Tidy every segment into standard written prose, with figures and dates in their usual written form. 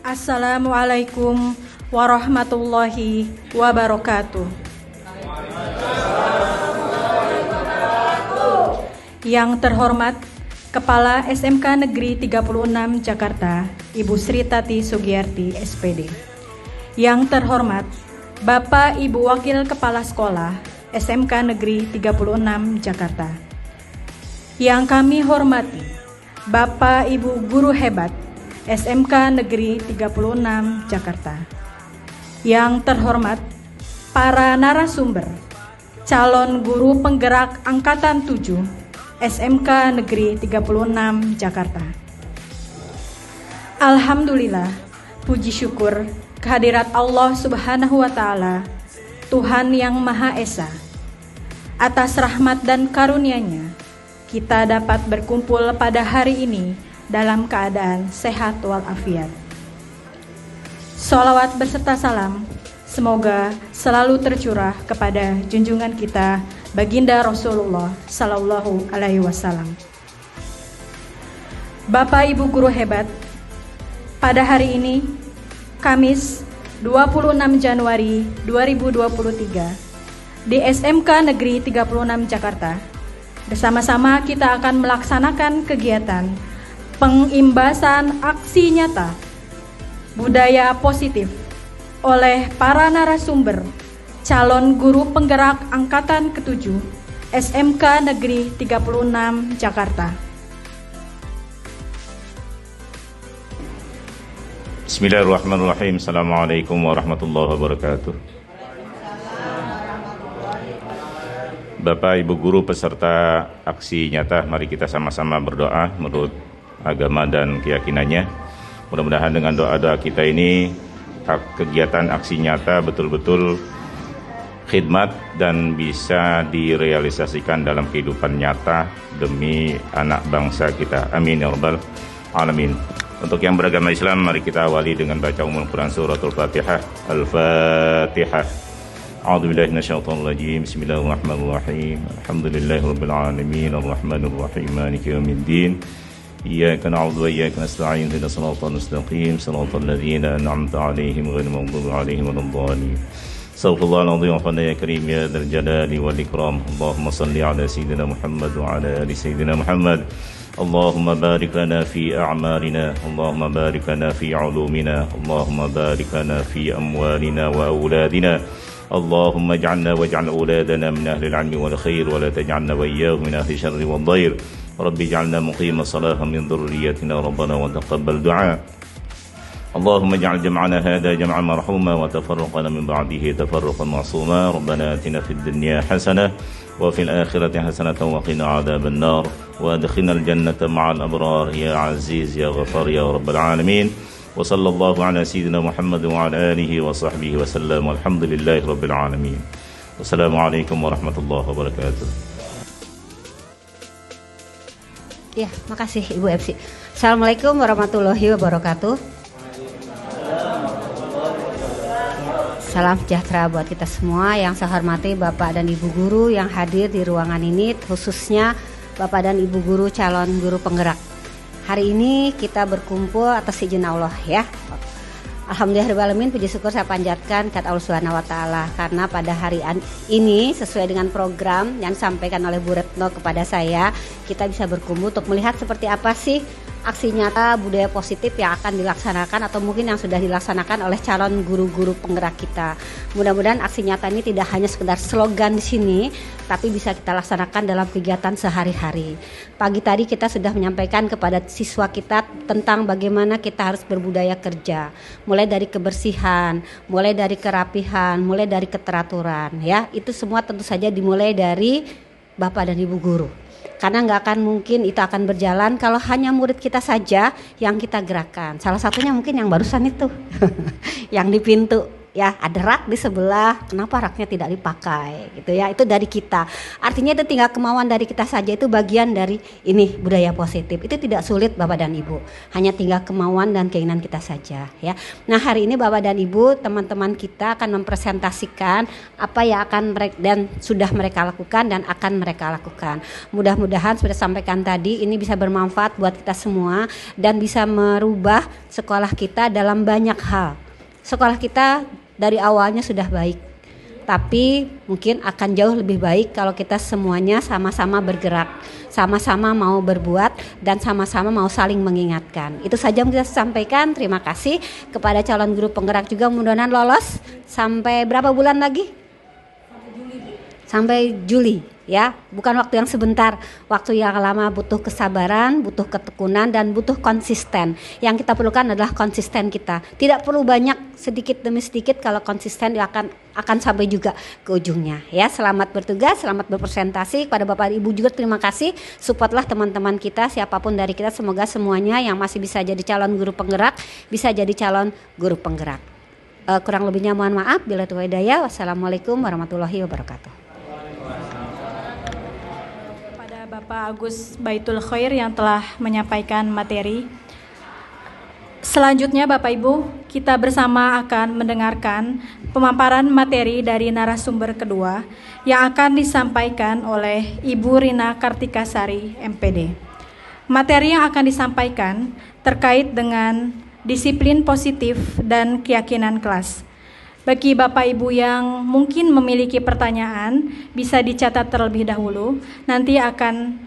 Assalamualaikum warahmatullahi wabarakatuh. Yang terhormat Kepala SMK Negeri 36 Jakarta, Ibu Sri Tati Sugiyarti, SPD. Yang terhormat Bapak Ibu Wakil Kepala Sekolah SMK Negeri 36 Jakarta. Yang kami hormati Bapak Ibu Guru Hebat SMK Negeri 36 Jakarta. Yang terhormat para narasumber, calon guru penggerak Angkatan 7 SMK Negeri 36 Jakarta. Alhamdulillah, puji syukur kehadirat Allah Subhanahu wa Ta'ala, Tuhan yang Maha Esa. Atas rahmat dan karunia-Nya, kita dapat berkumpul pada hari ini dalam keadaan sehat walafiat. Sholawat beserta salam semoga selalu tercurah kepada junjungan kita Baginda Rasulullah Sallallahu Alaihi Wasallam. Bapak Ibu Guru Hebat, pada hari ini Kamis 26 Januari 2023 di SMK Negeri 36 Jakarta, bersama-sama kita akan melaksanakan kegiatan pengimbasan aksi nyata budaya positif oleh para narasumber calon guru penggerak Angkatan ke-7 SMK Negeri 36 Jakarta. Bismillahirrahmanirrahim. Assalamualaikum warahmatullahi wabarakatuh. Bapak Ibu Guru peserta aksi nyata, mari kita sama-sama berdoa menurut agama dan keyakinannya. Mudah-mudahan dengan doa-doa kita ini kegiatan aksi nyata betul-betul khidmat dan bisa direalisasikan dalam kehidupan nyata demi anak bangsa kita. Amin ya rabbal alamin. Untuk yang beragama Islam, mari kita awali dengan baca umul Quran suratul Fatihah. Al-Fatihah. A'udzubillahi minasyaitonir rajim. Bismillahirrahmanirrahim. Alhamdulillahirabbil alamin arrahmanir rahim maliki yaumiddin. Iyyaka na'budu wa iyyaka nasta'in ihdinas siratal mustaqim siratal ladzina an'amta 'alaihim ghairil maghdubi 'alaihim waladdallin. Sallallahu alaihi wa sallam ya karim ya dzal jalali wal ikram. Allahumma shalli 'ala sayyidina Muhammad wa 'ala ali sayyidina Muhammad. Allahumma barik lana fi a'malina, Allahumma barik lana fi 'ulumina, Allahumma barik lana fi amwalina wa auladina. Allahumma ij'alna waj'al auladana min ahli al-'ilmi wal khair wa la taj'alna wa iyyahum min ahli syarri wad dhair. Rabbi ij'alna muqima salaha min dhurriyyatina rabbana wa taqabbal du'a. Allahumma ij'al jam'ana hadha jam'an marhuma wa tafarruqana min ba'dihi tafarruqan ma'suma. Rabbana atina fid dunya hasanah wa fil akhirati hasanatan wa qina 'adzaban nar wa adkhilnal jannata ma'al abrar ya aziz ya ghafar ya rabbal alamin. Wa sallallahu ala sayyidina Muhammad wa ala alihi wa sahbihi wa sallam. Walhamdulillahi rabbil alamin. Wassalamualaikum warahmatullahi wabarakatuh. Ya, makasih Ibu Epsi. Assalamualaikum warahmatullahi wabarakatuh. Salam sejahtera buat kita semua. Yang saya hormati Bapak dan Ibu Guru yang hadir di ruangan ini, khususnya Bapak dan Ibu Guru calon guru penggerak. Hari ini kita berkumpul atas izin Allah ya. Alhamdulillahirrahmanirrahim, puji syukur saya panjatkan kepada Allah Subhanahu wa Ta'ala, karena pada hari ini sesuai dengan program yang disampaikan oleh Bu Retno kepada saya, kita bisa berkumpul untuk melihat seperti apa sih aksi nyata budaya positif yang akan dilaksanakan atau mungkin yang sudah dilaksanakan oleh calon guru-guru penggerak kita. Mudah-mudahan aksi nyata ini tidak hanya sekedar slogan di sini, tapi bisa kita laksanakan dalam kegiatan sehari-hari. Pagi tadi kita sudah menyampaikan kepada siswa kita tentang bagaimana kita harus berbudaya kerja, mulai dari kebersihan, mulai dari kerapihan, mulai dari keteraturan ya. Itu semua tentu saja dimulai dari Bapak dan Ibu Guru. Karena nggak akan mungkin itu akan berjalan kalau hanya murid kita saja yang kita gerakkan. Salah satunya mungkin yang barusan itu, yang di pintu ya, ada rak di sebelah, kenapa raknya tidak dipakai gitu ya, itu dari kita. Artinya itu tinggal kemauan dari kita saja, itu bagian dari ini budaya positif. Itu tidak sulit Bapak dan Ibu, hanya tinggal kemauan dan keinginan kita saja ya. Nah hari ini Bapak dan Ibu, teman-teman kita akan mempresentasikan apa yang akan mereka dan sudah mereka lakukan dan akan mereka lakukan. Mudah-mudahan sudah sampaikan tadi ini bisa bermanfaat buat kita semua dan bisa merubah sekolah kita dalam banyak hal. Sekolah kita dari awalnya sudah baik, tapi mungkin akan jauh lebih baik kalau kita semuanya sama-sama bergerak, sama-sama mau berbuat, dan sama-sama mau saling mengingatkan. Itu saja yang kita sampaikan. Terima kasih kepada calon guru penggerak juga, mudah-mudahan lolos sampai berapa bulan lagi? Sampai Juli ya, bukan waktu yang sebentar, waktu yang lama, butuh kesabaran, butuh ketekunan, dan butuh konsisten. Yang kita perlukan adalah konsisten kita. Tidak perlu banyak, sedikit demi sedikit, kalau konsisten dia akan sampai juga ke ujungnya ya. Selamat bertugas, selamat berpresentasi. Kepada Bapak Ibu juga terima kasih. Supportlah teman-teman kita, siapapun dari kita, semoga semuanya yang masih bisa jadi calon guru penggerak bisa jadi calon guru penggerak. Kurang lebihnya mohon maaf. Bila tuh hidayah. Wassalamualaikum warahmatullahi wabarakatuh. Bapak Agus Baitul Khair yang telah menyampaikan materi. Selanjutnya Bapak Ibu, kita bersama akan mendengarkan pemaparan materi dari narasumber kedua yang akan disampaikan oleh Ibu Rina Kartikasari, MPD. Materi yang akan disampaikan terkait dengan disiplin positif dan keyakinan kelas. Bagi Bapak Ibu yang mungkin memiliki pertanyaan, bisa dicatat terlebih dahulu, nanti akan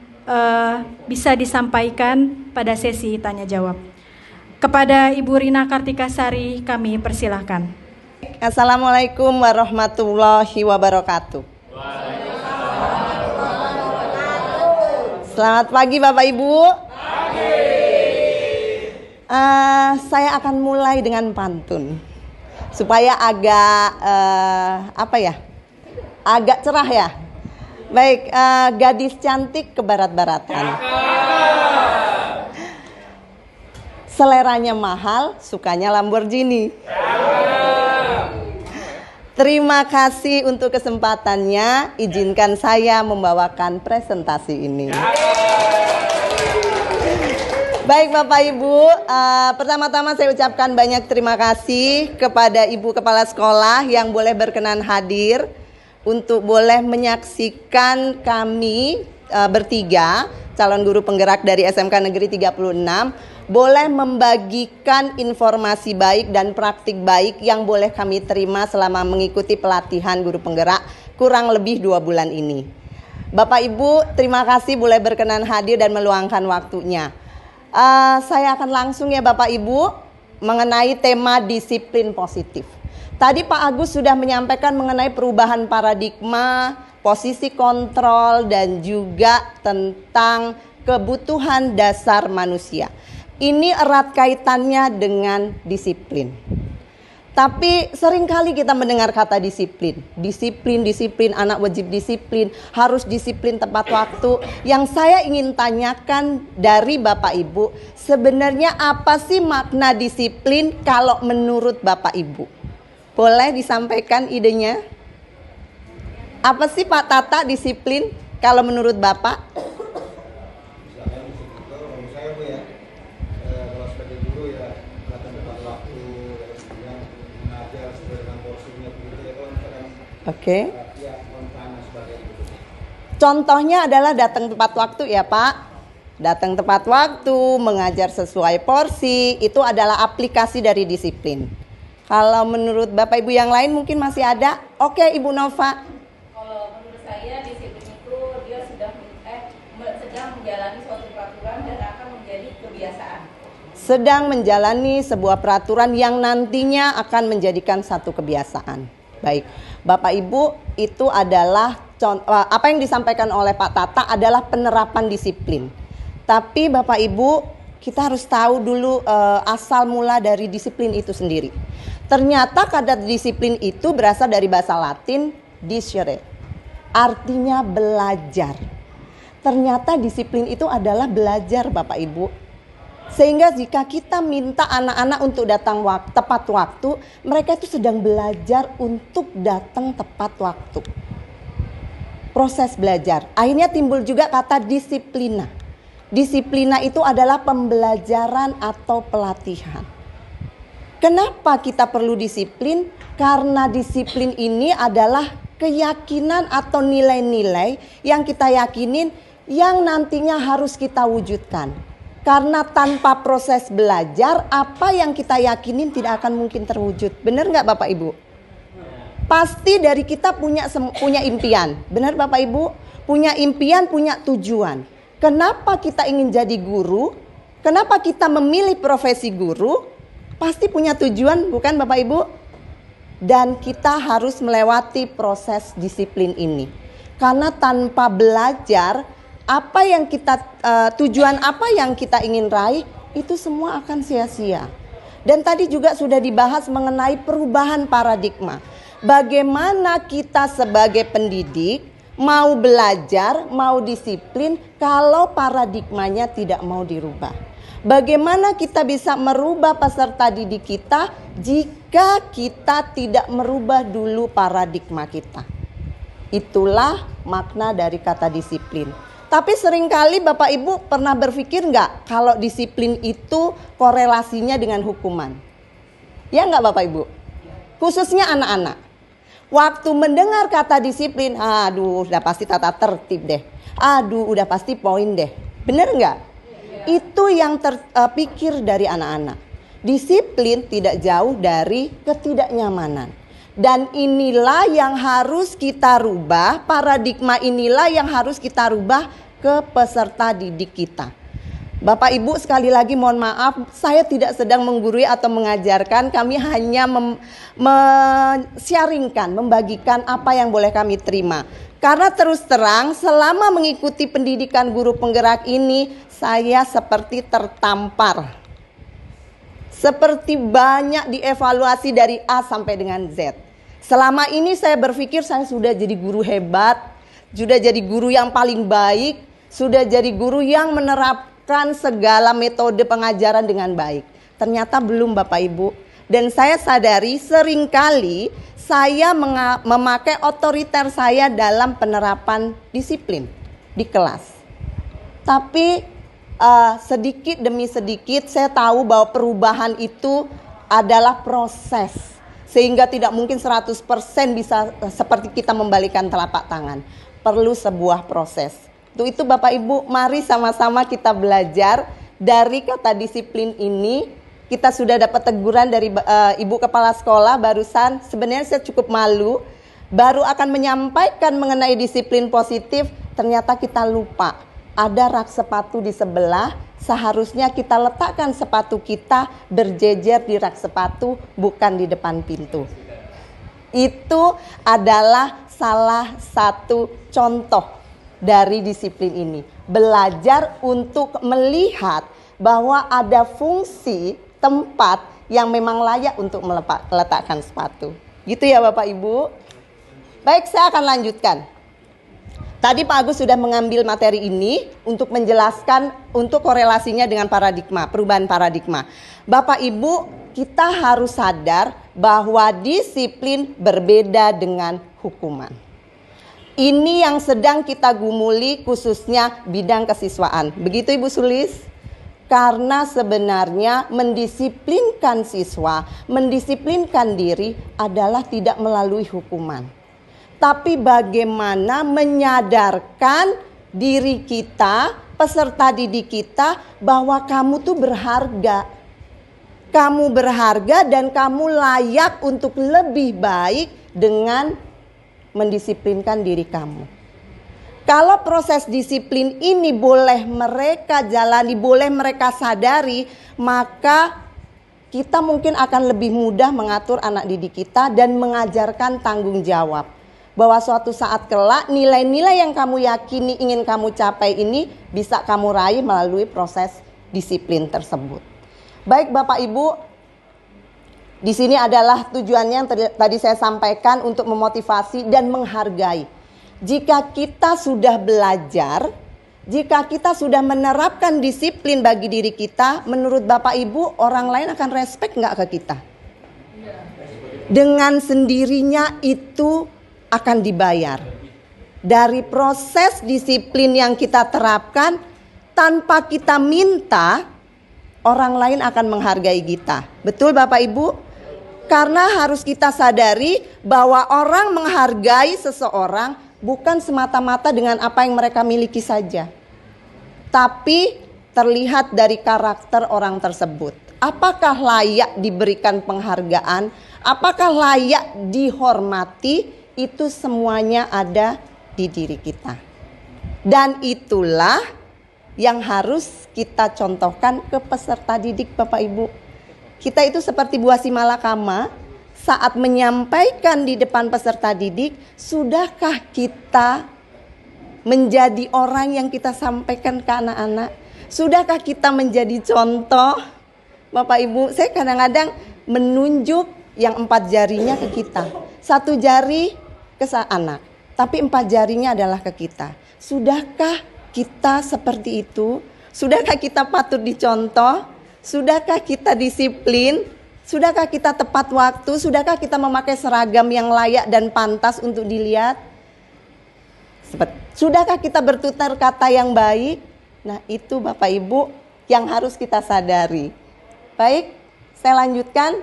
bisa disampaikan pada sesi tanya jawab. Kepada Ibu Rina Kartikasari kami persilahkan. Assalamualaikum warahmatullahi wabarakatuh. Selamat pagi Bapak Ibu. Saya akan mulai dengan pantun. Supaya agak agak cerah ya. Baik, gadis cantik ke barat-baratan. Seleranya mahal, sukanya Lamborghini. Terima kasih untuk kesempatannya. Izinkan saya membawakan presentasi ini. Baik Bapak Ibu, pertama-tama saya ucapkan banyak terima kasih kepada Ibu Kepala Sekolah yang boleh berkenan hadir untuk boleh menyaksikan kami bertiga, calon guru penggerak dari SMK Negeri 36, boleh membagikan informasi baik dan praktik baik yang boleh kami terima selama mengikuti pelatihan guru penggerak kurang lebih 2 bulan ini. Bapak Ibu, terima kasih boleh berkenan hadir dan meluangkan waktunya. Saya akan langsung ya Bapak Ibu mengenai tema disiplin positif. Tadi Pak Agus sudah menyampaikan mengenai perubahan paradigma, posisi kontrol, dan juga tentang kebutuhan dasar manusia. Ini erat kaitannya dengan disiplin. Tapi seringkali kita mendengar kata disiplin. Disiplin, anak wajib disiplin, harus disiplin tepat waktu. Yang saya ingin tanyakan dari Bapak Ibu, sebenarnya apa sih makna disiplin kalau menurut Bapak Ibu? Boleh disampaikan idenya? Apa sih Pak Tata disiplin kalau menurut Bapak? Oke. Contohnya adalah datang tepat waktu ya Pak. Datang tepat waktu, mengajar sesuai porsi, itu adalah aplikasi dari disiplin. Kalau menurut Bapak Ibu yang lain mungkin masih ada. Oke Ibu Nova. Kalau menurut saya disiplin itu dia sedang menjalani suatu peraturan dan akan menjadi kebiasaan. Sedang menjalani sebuah peraturan yang nantinya akan menjadikan satu kebiasaan. Baik, Bapak Ibu, itu adalah apa yang disampaikan oleh Pak Tata adalah penerapan disiplin. Tapi Bapak Ibu, kita harus tahu dulu asal mula dari disiplin itu sendiri. Ternyata kata disiplin itu berasal dari bahasa Latin discere, artinya belajar. Ternyata disiplin itu adalah belajar Bapak Ibu. Sehingga jika kita minta anak-anak untuk datang tepat waktu, mereka itu sedang belajar untuk datang tepat waktu. Proses belajar. Akhirnya timbul juga kata disiplina. Disiplina itu adalah pembelajaran atau pelatihan. Kenapa kita perlu disiplin? Karena disiplin ini adalah keyakinan atau nilai-nilai yang kita yakinin yang nantinya harus kita wujudkan. Karena tanpa proses belajar, apa yang kita yakinin tidak akan mungkin terwujud. Benar nggak Bapak Ibu? Pasti dari kita punya impian. Benar Bapak Ibu? Punya impian, punya tujuan. Kenapa kita ingin jadi guru? Kenapa kita memilih profesi guru? Pasti punya tujuan, bukan Bapak Ibu? Dan kita harus melewati proses disiplin ini. Karena tanpa belajar, apa yang kita tujuan apa yang kita ingin raih itu semua akan sia-sia. Dan tadi juga sudah dibahas mengenai perubahan paradigma. Bagaimana kita sebagai pendidik mau belajar, mau disiplin kalau paradigmanya tidak mau dirubah. Bagaimana kita bisa merubah peserta didik kita jika kita tidak merubah dulu paradigma kita. Itulah makna dari kata disiplin. Tapi seringkali Bapak Ibu pernah berpikir nggak kalau disiplin itu korelasinya dengan hukuman? Ya nggak Bapak Ibu? Khususnya anak-anak. Waktu mendengar kata disiplin, aduh udah pasti tata tertib deh. Aduh udah pasti poin deh. Bener nggak? Itu yang terpikir dari anak-anak. Disiplin tidak jauh dari ketidaknyamanan. Dan inilah yang harus kita rubah, paradigma inilah yang harus kita rubah ke peserta didik kita. Bapak Ibu sekali lagi mohon maaf, saya tidak sedang menggurui atau mengajarkan, kami hanya men-sharingkan, membagikan apa yang boleh kami terima. Karena terus terang selama mengikuti pendidikan guru penggerak ini, saya seperti tertampar. Seperti banyak dievaluasi dari A sampai dengan Z. Selama ini saya berpikir saya sudah jadi guru hebat, sudah jadi guru yang paling baik, sudah jadi guru yang menerapkan segala metode pengajaran dengan baik. Ternyata belum Bapak Ibu. Dan saya sadari seringkali saya memakai otoriter saya dalam penerapan disiplin di kelas. Tapi sedikit demi sedikit saya tahu bahwa perubahan itu adalah proses. Sehingga tidak mungkin 100% bisa seperti kita membalikan telapak tangan. Perlu sebuah proses. Untuk itu Bapak Ibu, mari sama-sama kita belajar dari kata disiplin ini. Kita sudah dapat teguran dari Ibu Kepala Sekolah barusan. Sebenarnya saya cukup malu. Baru akan menyampaikan mengenai disiplin positif, ternyata kita lupa. Ada rak sepatu di sebelah, seharusnya kita letakkan sepatu kita berjejer di rak sepatu, bukan di depan pintu. Itu adalah salah satu contoh dari disiplin ini. Belajar untuk melihat bahwa ada fungsi tempat yang memang layak untuk meletakkan sepatu. Gitu ya Bapak Ibu. Baik, saya akan lanjutkan. Tadi Pak Agus sudah mengambil materi ini untuk menjelaskan untuk korelasinya dengan paradigma, perubahan paradigma. Bapak Ibu, kita harus sadar bahwa disiplin berbeda dengan hukuman. Ini yang sedang kita gumuli khususnya bidang kesiswaan. Begitu Ibu Sulis? Karena sebenarnya mendisiplinkan siswa, mendisiplinkan diri adalah tidak melalui hukuman. Tapi bagaimana menyadarkan diri kita, peserta didik kita, bahwa kamu tuh berharga. Kamu berharga dan kamu layak untuk lebih baik dengan mendisiplinkan diri kamu. Kalau proses disiplin ini boleh mereka jalani, boleh mereka sadari, maka kita mungkin akan lebih mudah mengatur anak didik kita dan mengajarkan tanggung jawab. Bahwa suatu saat kelak nilai-nilai yang kamu yakini ingin kamu capai ini bisa kamu raih melalui proses disiplin tersebut. Baik Bapak Ibu, di sini adalah tujuannya yang tadi saya sampaikan untuk memotivasi dan menghargai. Jika kita sudah belajar Jika kita sudah menerapkan disiplin bagi diri kita, menurut Bapak Ibu, orang lain akan respect nggak ke kita? Dengan sendirinya itu akan dibayar. Dari proses disiplin yang kita terapkan, tanpa kita minta, orang lain akan menghargai kita. Betul Bapak Ibu? Karena harus kita sadari bahwa orang menghargai seseorang bukan semata-mata dengan apa yang mereka miliki saja, tapi terlihat dari karakter orang tersebut. Apakah layak diberikan penghargaan? Apakah layak dihormati? Itu semuanya ada di diri kita. Dan itulah yang harus kita contohkan ke peserta didik Bapak Ibu. Kita itu seperti buah si malakama, saat menyampaikan di depan peserta didik, sudahkah kita menjadi orang yang kita sampaikan ke anak-anak? Sudahkah kita menjadi contoh? Bapak Ibu, saya kadang-kadang menunjuk yang 4 jarinya ke kita. 1 jari ke anak, tapi 4 jarinya adalah ke kita. Sudahkah kita seperti itu? Sudahkah kita patut dicontoh? Sudahkah kita disiplin? Sudahkah kita tepat waktu? Sudahkah kita memakai seragam yang layak dan pantas untuk dilihat? Sudahkah kita bertutur kata yang baik? Nah, itu Bapak Ibu yang harus kita sadari. Baik, saya lanjutkan.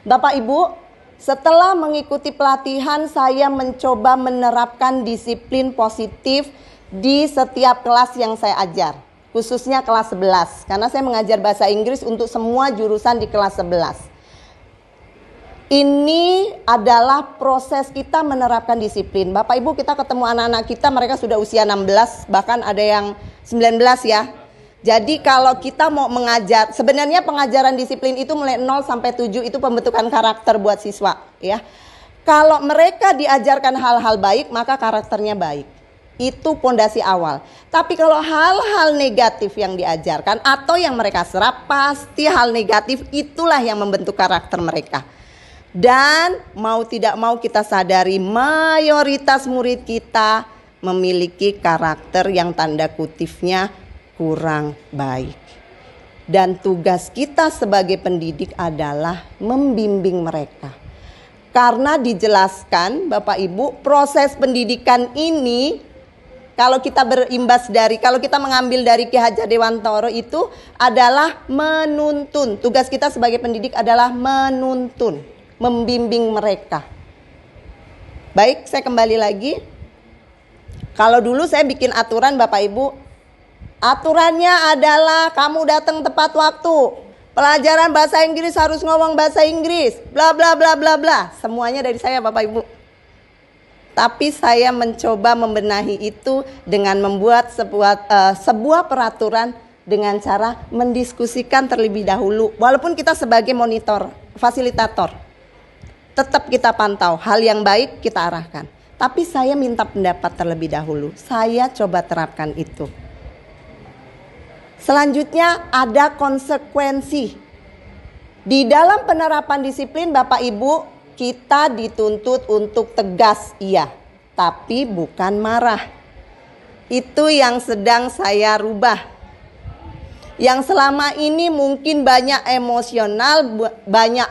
Bapak Ibu, setelah mengikuti pelatihan, saya mencoba menerapkan disiplin positif di setiap kelas yang saya ajar, khususnya kelas 11, karena saya mengajar bahasa Inggris untuk semua jurusan di kelas 11. Ini adalah proses kita menerapkan disiplin. Bapak Ibu, kita ketemu anak-anak kita, mereka sudah usia 16, bahkan ada yang 19 ya. Jadi kalau kita mau mengajar, sebenarnya pengajaran disiplin itu mulai 0 sampai 7 itu pembentukan karakter buat siswa ya. Kalau mereka diajarkan hal-hal baik, maka karakternya baik. Itu pondasi awal. Tapi kalau hal-hal negatif yang diajarkan atau yang mereka serap, pasti hal negatif itulah yang membentuk karakter mereka. Dan mau tidak mau kita sadari mayoritas murid kita memiliki karakter yang tanda kutipnya kurang baik. Dan tugas kita sebagai pendidik adalah membimbing mereka. Karena dijelaskan Bapak Ibu, proses pendidikan ini kalau kita kalau kita mengambil dari Ki Hajar Dewantoro itu adalah menuntun. Tugas kita sebagai pendidik adalah menuntun, membimbing mereka. Baik, saya kembali lagi. Kalau dulu saya bikin aturan Bapak Ibu, aturannya adalah kamu datang tepat waktu. Pelajaran bahasa Inggris harus ngomong bahasa Inggris. Bla bla bla bla bla. Semuanya dari saya Bapak Ibu. Tapi saya mencoba membenahi itu dengan membuat sebuah peraturan dengan cara mendiskusikan terlebih dahulu. Walaupun kita sebagai monitor, fasilitator, tetap kita pantau. Hal yang baik kita arahkan. Tapi saya minta pendapat terlebih dahulu. Saya coba terapkan itu. Selanjutnya ada konsekuensi. Di dalam penerapan disiplin Bapak Ibu, kita dituntut untuk tegas, iya, tapi bukan marah. Itu yang sedang saya rubah. Yang selama ini mungkin banyak emosional, banyak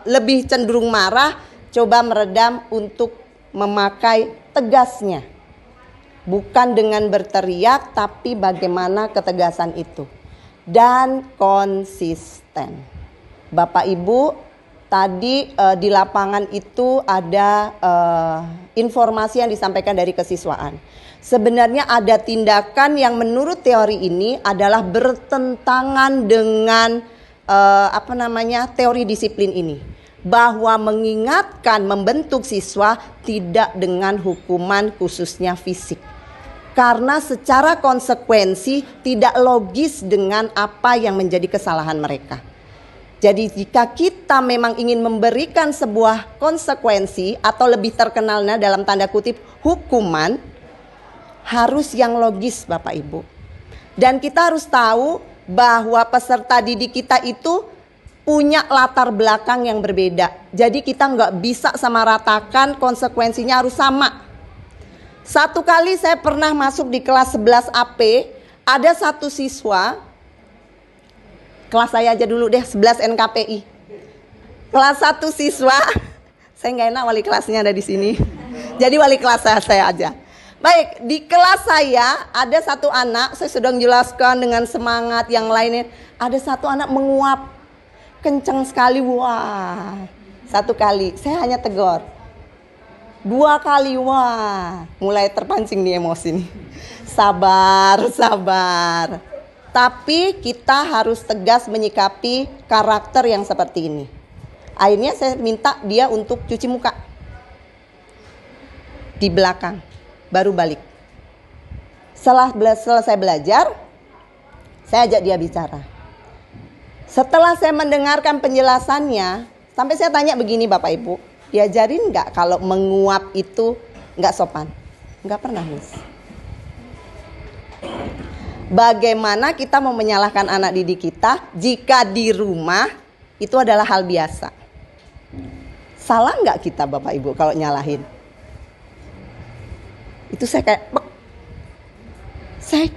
lebih cenderung marah, coba meredam untuk memakai tegasnya. Bukan dengan berteriak, tapi bagaimana ketegasan itu. Dan konsisten. Bapak Ibu, tadi di lapangan itu ada informasi yang disampaikan dari kesiswaan. Sebenarnya ada tindakan yang menurut teori ini adalah bertentangan dengan teori disiplin ini. Bahwa mengingatkan, membentuk siswa tidak dengan hukuman khususnya fisik. Karena secara konsekuensi tidak logis dengan apa yang menjadi kesalahan mereka. Jadi jika kita memang ingin memberikan sebuah konsekuensi atau lebih terkenalnya dalam tanda kutip hukuman, harus yang logis Bapak Ibu. Dan kita harus tahu bahwa peserta didik kita itu punya latar belakang yang berbeda. Jadi kita nggak bisa samaratakan konsekuensinya harus sama. Satu kali saya pernah masuk di kelas 11 AP, ada satu siswa, kelas saya aja dulu deh, 11 NKPI. Kelas 1 siswa, saya nggak enak wali kelasnya ada di sini. Jadi wali kelas saya aja. Baik, di kelas saya ada satu anak, saya sudah menjelaskan dengan semangat yang lainnya. Ada satu anak menguap, kencang sekali, wah. Satu kali, saya hanya tegur. 2 kali, wah, mulai terpancing nih emosi nih. Sabar, sabar. Tapi kita harus tegas menyikapi karakter yang seperti ini. Akhirnya saya minta dia untuk cuci muka. Di belakang, baru balik. Setelah selesai belajar, saya ajak dia bicara. Setelah saya mendengarkan penjelasannya, sampai saya tanya begini Bapak Ibu, diajarin nggak kalau menguap itu nggak sopan? Nggak pernah, Miss. Bagaimana kita mau menyalahkan anak didik kita jika di rumah itu adalah hal biasa? Salah nggak kita Bapak Ibu kalau nyalahin? Itu saya kayak,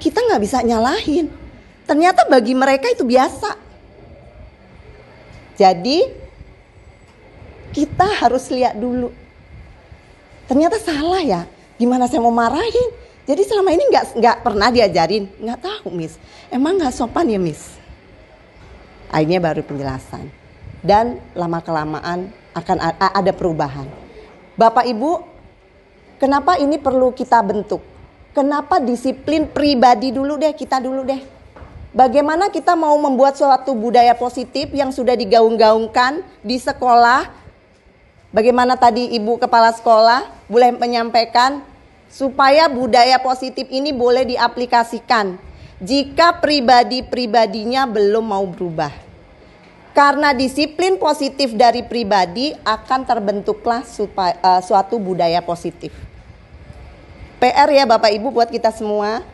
kita nggak bisa nyalahin. Ternyata bagi mereka itu biasa. Jadi kita harus lihat dulu. Ternyata salah ya. Gimana saya mau marahin? Jadi selama ini nggak pernah diajarin. Nggak tahu, Miss. Emang nggak sopan ya, Miss? Akhirnya baru penjelasan. Dan lama-kelamaan akan ada perubahan. Bapak Ibu, kenapa ini perlu kita bentuk? Kenapa disiplin pribadi dulu deh, kita dulu deh. Bagaimana kita mau membuat suatu budaya positif yang sudah digaung-gaungkan di sekolah? Bagaimana tadi Ibu Kepala Sekolah boleh menyampaikan supaya budaya positif ini boleh diaplikasikan jika pribadi-pribadinya belum mau berubah. Karena disiplin positif dari pribadi akan terbentuklah suatu budaya positif. PR ya Bapak Ibu buat kita semua.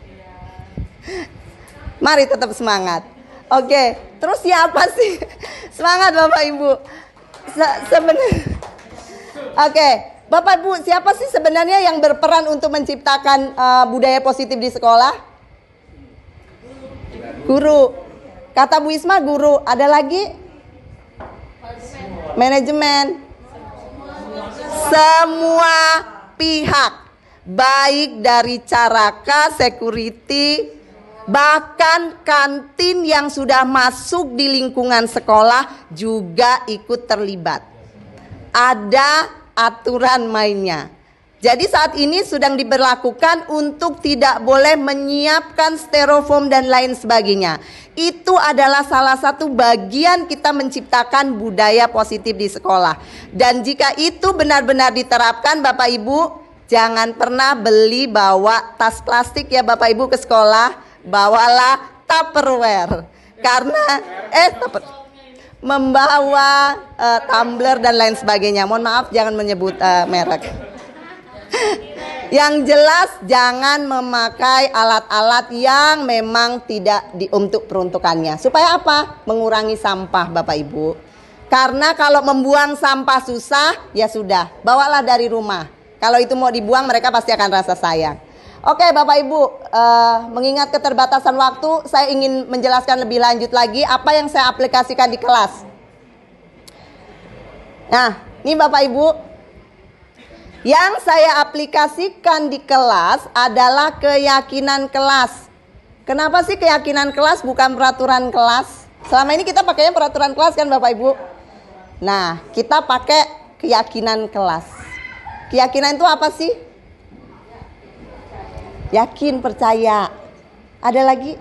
Mari tetap semangat. Oke, terus siapa sih? Semangat Bapak Ibu. Sebenarnya Oke, Bapak Ibu, siapa sih sebenarnya yang berperan untuk menciptakan budaya positif di sekolah? Guru. Kata Bu Isma guru. Ada lagi? Manajemen. Semua pihak. Baik dari Caraka, security, bahkan kantin yang sudah masuk di lingkungan sekolah juga ikut terlibat. Ada aturan mainnya. Jadi saat ini sedang diberlakukan untuk tidak boleh menyiapkan styrofoam dan lain sebagainya. Itu adalah salah satu bagian kita menciptakan budaya positif di sekolah. Dan jika itu benar-benar diterapkan Bapak Ibu, jangan pernah beli bawa tas plastik ya Bapak Ibu ke sekolah. Bawalah Tupperware. Karena membawa tumbler dan lain sebagainya. Mohon maaf jangan menyebut merek. Yang jelas jangan memakai alat-alat yang memang tidak untuk peruntukannya. Supaya apa? Mengurangi sampah Bapak Ibu. Karena kalau membuang sampah susah, ya sudah, bawalah dari rumah. Kalau itu mau dibuang mereka pasti akan rasa sayang. Oke Bapak Ibu, mengingat keterbatasan waktu, saya ingin menjelaskan lebih lanjut lagi apa yang saya aplikasikan di kelas. Nah, ini Bapak Ibu, yang saya aplikasikan di kelas adalah keyakinan kelas. Kenapa sih keyakinan kelas bukan peraturan kelas? Selama ini kita pakainya peraturan kelas kan Bapak Ibu? Nah, kita pakai keyakinan kelas. Keyakinan itu apa sih? Yakin, percaya. Ada lagi?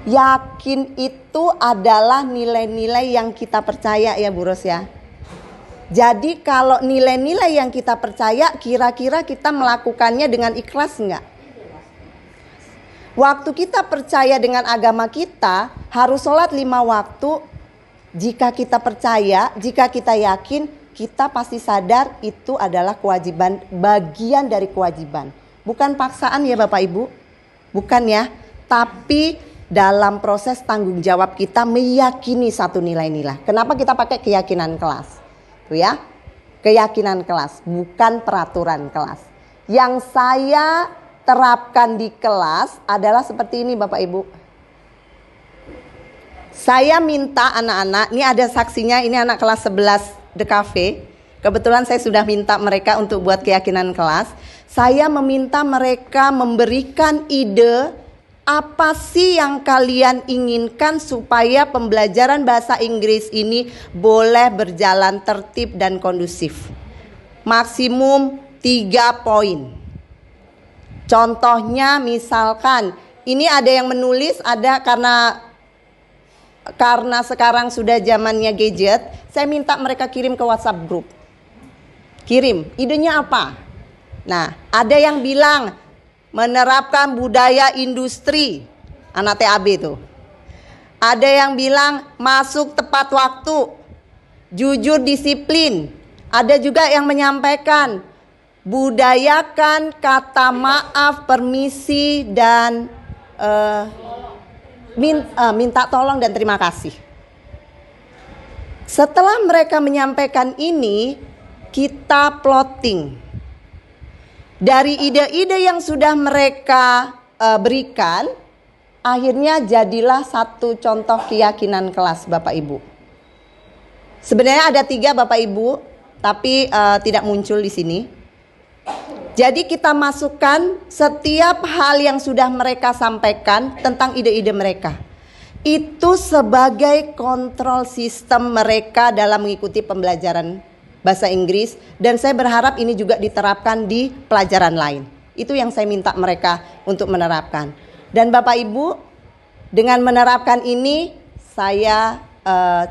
Yakin itu adalah nilai-nilai yang kita percaya ya Bu Ros ya. Jadi kalau nilai-nilai yang kita percaya, kira-kira kita melakukannya dengan ikhlas enggak? Waktu kita percaya dengan agama kita, harus sholat 5 waktu. Jika kita percaya, jika kita yakin, kita pasti sadar itu adalah kewajiban, bagian dari kewajiban. Bukan paksaan ya Bapak Ibu, bukan ya. Tapi dalam proses tanggung jawab kita meyakini satu nilai-nilai. Kenapa kita pakai keyakinan kelas? Tuh ya, keyakinan kelas, bukan peraturan kelas. Yang saya terapkan di kelas adalah seperti ini Bapak Ibu. Saya minta anak-anak, ini ada saksinya, ini anak kelas 11 The Cafe. Kebetulan saya sudah minta mereka untuk buat keyakinan kelas. Saya meminta mereka memberikan ide apa sih yang kalian inginkan supaya pembelajaran bahasa Inggris ini boleh berjalan tertib dan kondusif. Maksimum 3 poin. Contohnya misalkan, ini ada yang menulis, ada karena sekarang sudah zamannya gadget, saya minta mereka kirim ke WhatsApp group. Kirim, idenya apa? Nah, ada yang bilang menerapkan budaya industri, anak TAB tuh. Ada yang bilang masuk tepat waktu, jujur disiplin. Ada juga yang menyampaikan budayakan kata maaf, permisi, dan minta tolong dan terima kasih. Setelah mereka menyampaikan ini, kita plotting. Dari ide-ide yang sudah mereka berikan, akhirnya jadilah satu contoh keyakinan kelas Bapak Ibu. Sebenarnya ada 3 Bapak Ibu, tapi tidak muncul di sini. Jadi kita masukkan setiap hal yang sudah mereka sampaikan tentang ide-ide mereka. Itu sebagai kontrol sistem mereka dalam mengikuti pembelajaran bahasa Inggris. Dan saya berharap ini juga diterapkan di pelajaran lain. Itu yang saya minta mereka untuk menerapkan. Dan Bapak Ibu, dengan menerapkan ini saya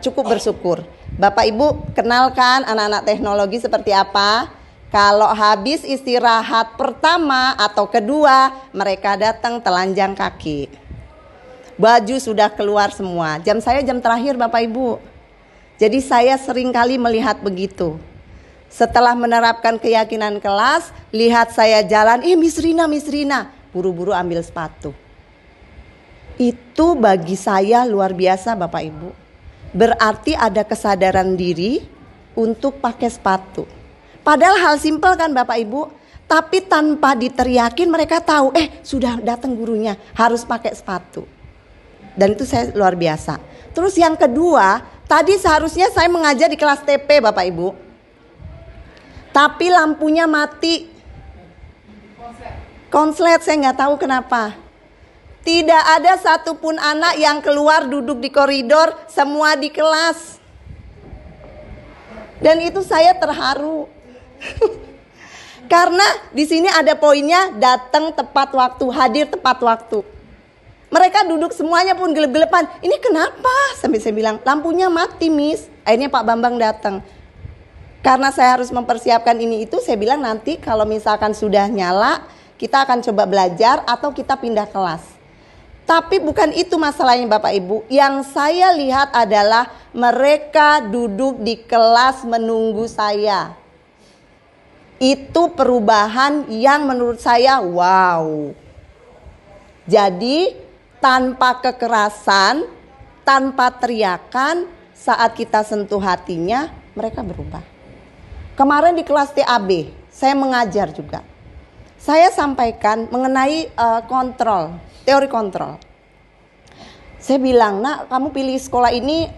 cukup bersyukur. Bapak Ibu kenalkan anak-anak teknologi seperti apa. Kalau habis istirahat pertama atau kedua, mereka datang telanjang kaki. Baju sudah keluar semua. Jam saya jam terakhir Bapak Ibu. Jadi saya sering kali melihat begitu. Setelah menerapkan keyakinan kelas, lihat saya jalan, Miss Rina, buru-buru ambil sepatu. Itu bagi saya luar biasa Bapak Ibu. Berarti ada kesadaran diri untuk pakai sepatu. Padahal hal simpel kan Bapak Ibu, tapi tanpa diteriakin mereka tahu, sudah datang gurunya, harus pakai sepatu. Dan itu saya luar biasa. Terus yang kedua, tadi seharusnya saya mengajar di kelas TP Bapak Ibu. Tapi lampunya mati. Konslet, saya nggak tahu kenapa. Tidak ada satupun anak yang keluar duduk di koridor, semua di kelas. Dan itu saya terharu. Karena di sini ada poinnya, datang tepat waktu, hadir tepat waktu. Mereka duduk semuanya pun gelap-gelapan. Ini kenapa? Sampai saya bilang, lampunya mati Miss. Akhirnya Pak Bambang datang. Karena saya harus mempersiapkan ini itu, saya bilang nanti kalau misalkan sudah nyala, kita akan coba belajar atau kita pindah kelas. Tapi bukan itu masalahnya Bapak Ibu. Yang saya lihat adalah mereka duduk di kelas menunggu saya. Itu perubahan yang menurut saya wow. Jadi tanpa kekerasan, tanpa teriakan, saat kita sentuh hatinya, mereka berubah. Kemarin di kelas TAB, saya mengajar juga. Saya sampaikan mengenai kontrol, teori kontrol. Saya bilang, nak kamu pilih sekolah ini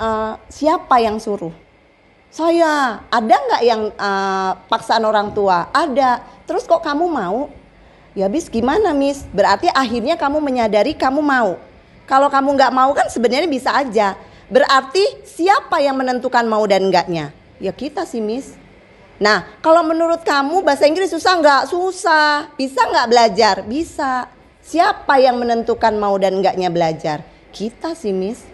siapa yang suruh? Saya, ada nggak yang paksaan orang tua? Ada. Terus kok kamu mau? Ya bis gimana Miss? Berarti akhirnya kamu menyadari kamu mau. Kalau kamu nggak mau kan sebenarnya bisa aja. Berarti siapa yang menentukan mau dan enggaknya? Ya kita sih Miss. Nah kalau menurut kamu bahasa Inggris susah nggak? Susah. Bisa nggak belajar? Bisa. Siapa yang menentukan mau dan enggaknya belajar? Kita sih Miss.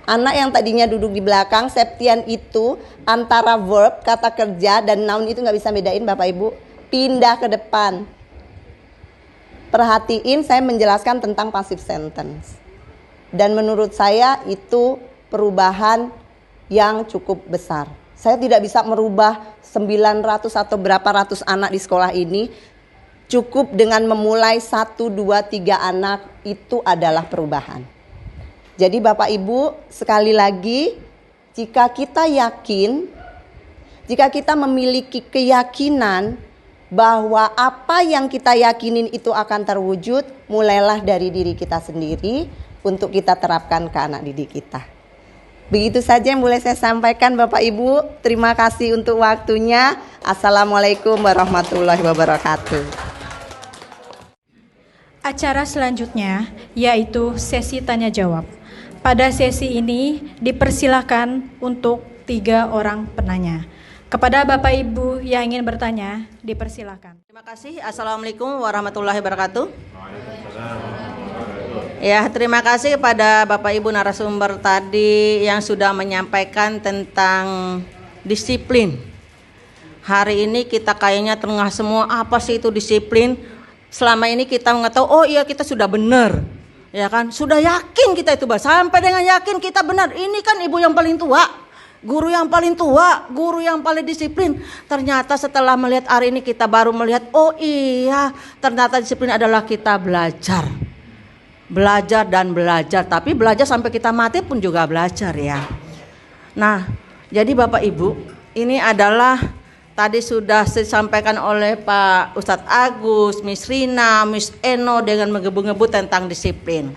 Anak yang tadinya duduk di belakang, Septian itu antara verb, kata kerja, dan noun itu nggak bisa bedain Bapak Ibu. Pindah ke depan. Perhatiin saya menjelaskan tentang passive sentence. Dan menurut saya itu perubahan yang cukup besar. Saya tidak bisa merubah 900 atau berapa ratus anak di sekolah ini. Cukup dengan memulai 1, 2, 3 anak itu adalah perubahan. Jadi Bapak Ibu, sekali lagi, jika kita yakin, jika kita memiliki keyakinan bahwa apa yang kita yakinin itu akan terwujud, mulailah dari diri kita sendiri untuk kita terapkan ke anak didik kita. Begitu saja yang boleh saya sampaikan Bapak Ibu. Terima kasih untuk waktunya. Assalamualaikum warahmatullahi wabarakatuh. Acara selanjutnya yaitu sesi tanya jawab. Pada sesi ini dipersilakan untuk 3 orang penanya. Kepada Bapak Ibu yang ingin bertanya, dipersilakan. Terima kasih. Assalamualaikum warahmatullahi wabarakatuh. Ya, terima kasih kepada Bapak Ibu narasumber tadi yang sudah menyampaikan tentang disiplin. Hari ini kita kayaknya tengah semua apa sih itu disiplin. Selama ini kita mengetahui, oh iya kita sudah benar. Ya kan? Sudah yakin kita itu, sampai dengan yakin kita benar. Ini kan ibu yang paling tua, guru yang paling tua, guru yang paling disiplin. Ternyata setelah melihat hari ini kita baru melihat, oh iya ternyata disiplin adalah kita belajar. Belajar dan belajar, tapi belajar sampai kita mati pun juga belajar ya. Nah, jadi Bapak Ibu, ini adalah tadi sudah disampaikan oleh Pak Ustadz Agus, Miss Rina, Miss Eno dengan menggebu-gebu tentang disiplin.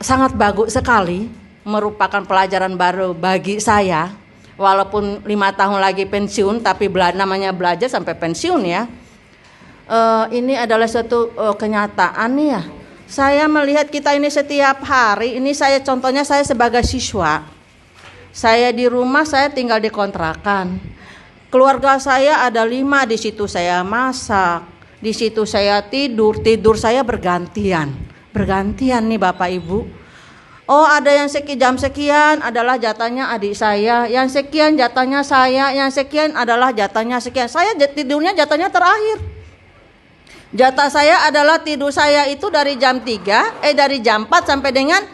Sangat bagus sekali, merupakan pelajaran baru bagi saya. Walaupun 5 tahun lagi pensiun, tapi namanya belajar sampai pensiun ya. Ini adalah suatu kenyataan nih ya. Saya melihat kita ini setiap hari, ini saya contohnya saya sebagai siswa. Saya di rumah, saya tinggal di kontrakan. Keluarga saya ada 5, di situ saya masak, di situ saya tidur saya bergantian. Bergantian nih Bapak Ibu. Oh ada yang jam sekian adalah jatahnya adik saya, yang sekian jatahnya saya, yang sekian adalah jatahnya sekian. Saya tidurnya jatahnya terakhir. Jatah saya adalah tidur saya itu dari jam 4 sampai dengan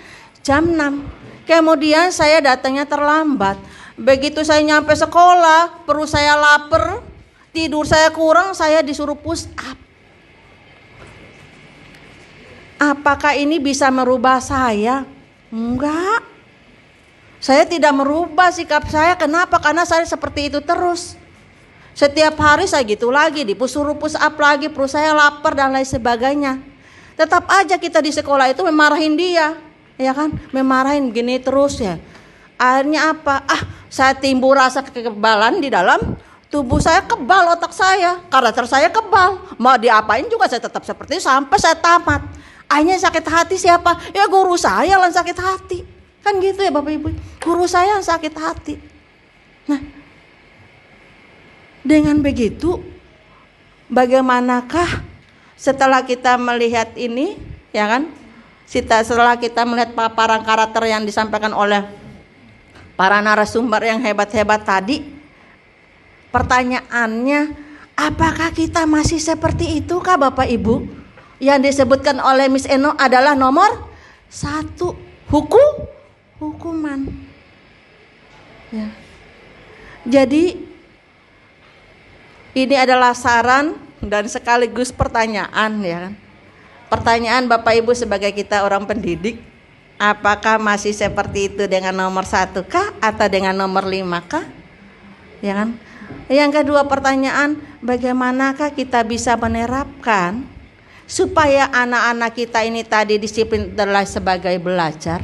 jam 6. Kemudian saya datangnya terlambat. Begitu saya nyampe sekolah, perut saya lapar, tidur saya kurang, saya disuruh push up. Apakah ini bisa merubah saya? Enggak. Saya tidak merubah sikap saya. Kenapa? Karena saya seperti itu terus. Setiap hari saya gitu lagi, disuruh push up lagi, perut saya lapar dan lain sebagainya. Tetap aja kita di sekolah itu memarahin dia, ya kan? Memarahin gini terus ya. Akhirnya apa? Saya timbul rasa kekebalan di dalam tubuh saya, kebal otak saya, karakter saya kebal. Mau diapain juga saya tetap seperti itu sampai saya tamat. Akhirnya sakit hati siapa? Ya guru saya yang sakit hati. Kan gitu ya Bapak Ibu. Guru saya yang sakit hati. Nah, dengan begitu, bagaimanakah setelah kita melihat ini, ya kan? Setelah kita melihat paparan karakter yang disampaikan oleh para narasumber yang hebat-hebat tadi, pertanyaannya, apakah kita masih seperti itu kah Bapak Ibu? Yang disebutkan oleh Miss Eno adalah nomor 1, hukuman. Ya. Jadi ini adalah saran dan sekaligus pertanyaan ya kan. Pertanyaan Bapak Ibu sebagai kita orang pendidik, apakah masih seperti itu dengan nomor 1 kah atau dengan nomor 5 kah? Ya kan? Yang kedua pertanyaan, bagaimanakah kita bisa menerapkan supaya anak-anak kita ini tadi disiplin adalah sebagai belajar?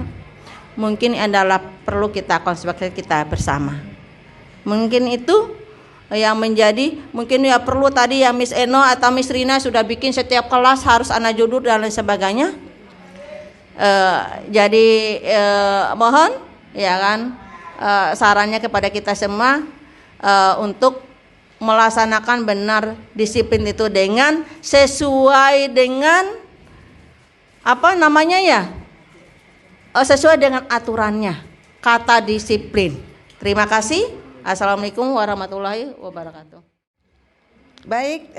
Mungkin adalah perlu kita konstruksi kita bersama. Mungkin itu yang menjadi, mungkin ya perlu tadi yang Miss Eno atau Miss Rina sudah bikin setiap kelas harus anak judul dan lain sebagainya. Jadi mohon ya kan sarannya kepada kita semua untuk melaksanakan benar disiplin itu dengan sesuai dengan apa namanya ya, sesuai dengan aturannya, kata disiplin. Terima kasih. Assalamualaikum warahmatullahi wabarakatuh. Baik,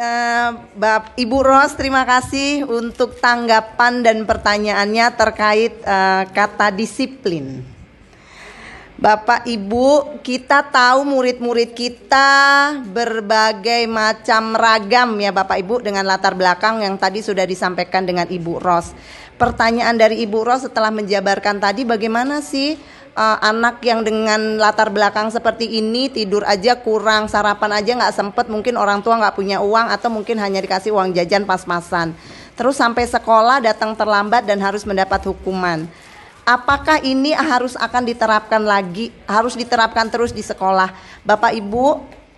Ibu Ros, terima kasih untuk tanggapan dan pertanyaannya terkait kata disiplin. Bapak Ibu, kita tahu murid-murid kita berbagai macam ragam ya Bapak Ibu, dengan latar belakang yang tadi sudah disampaikan dengan Ibu Ros. Pertanyaan dari Ibu Ros setelah menjabarkan tadi, bagaimana sih anak yang dengan latar belakang seperti ini tidur aja kurang, sarapan aja nggak sempet, mungkin orang tua nggak punya uang atau mungkin hanya dikasih uang jajan pas-pasan. Terus sampai sekolah datang terlambat dan harus mendapat hukuman. Apakah ini harus diterapkan terus di sekolah? Bapak Ibu,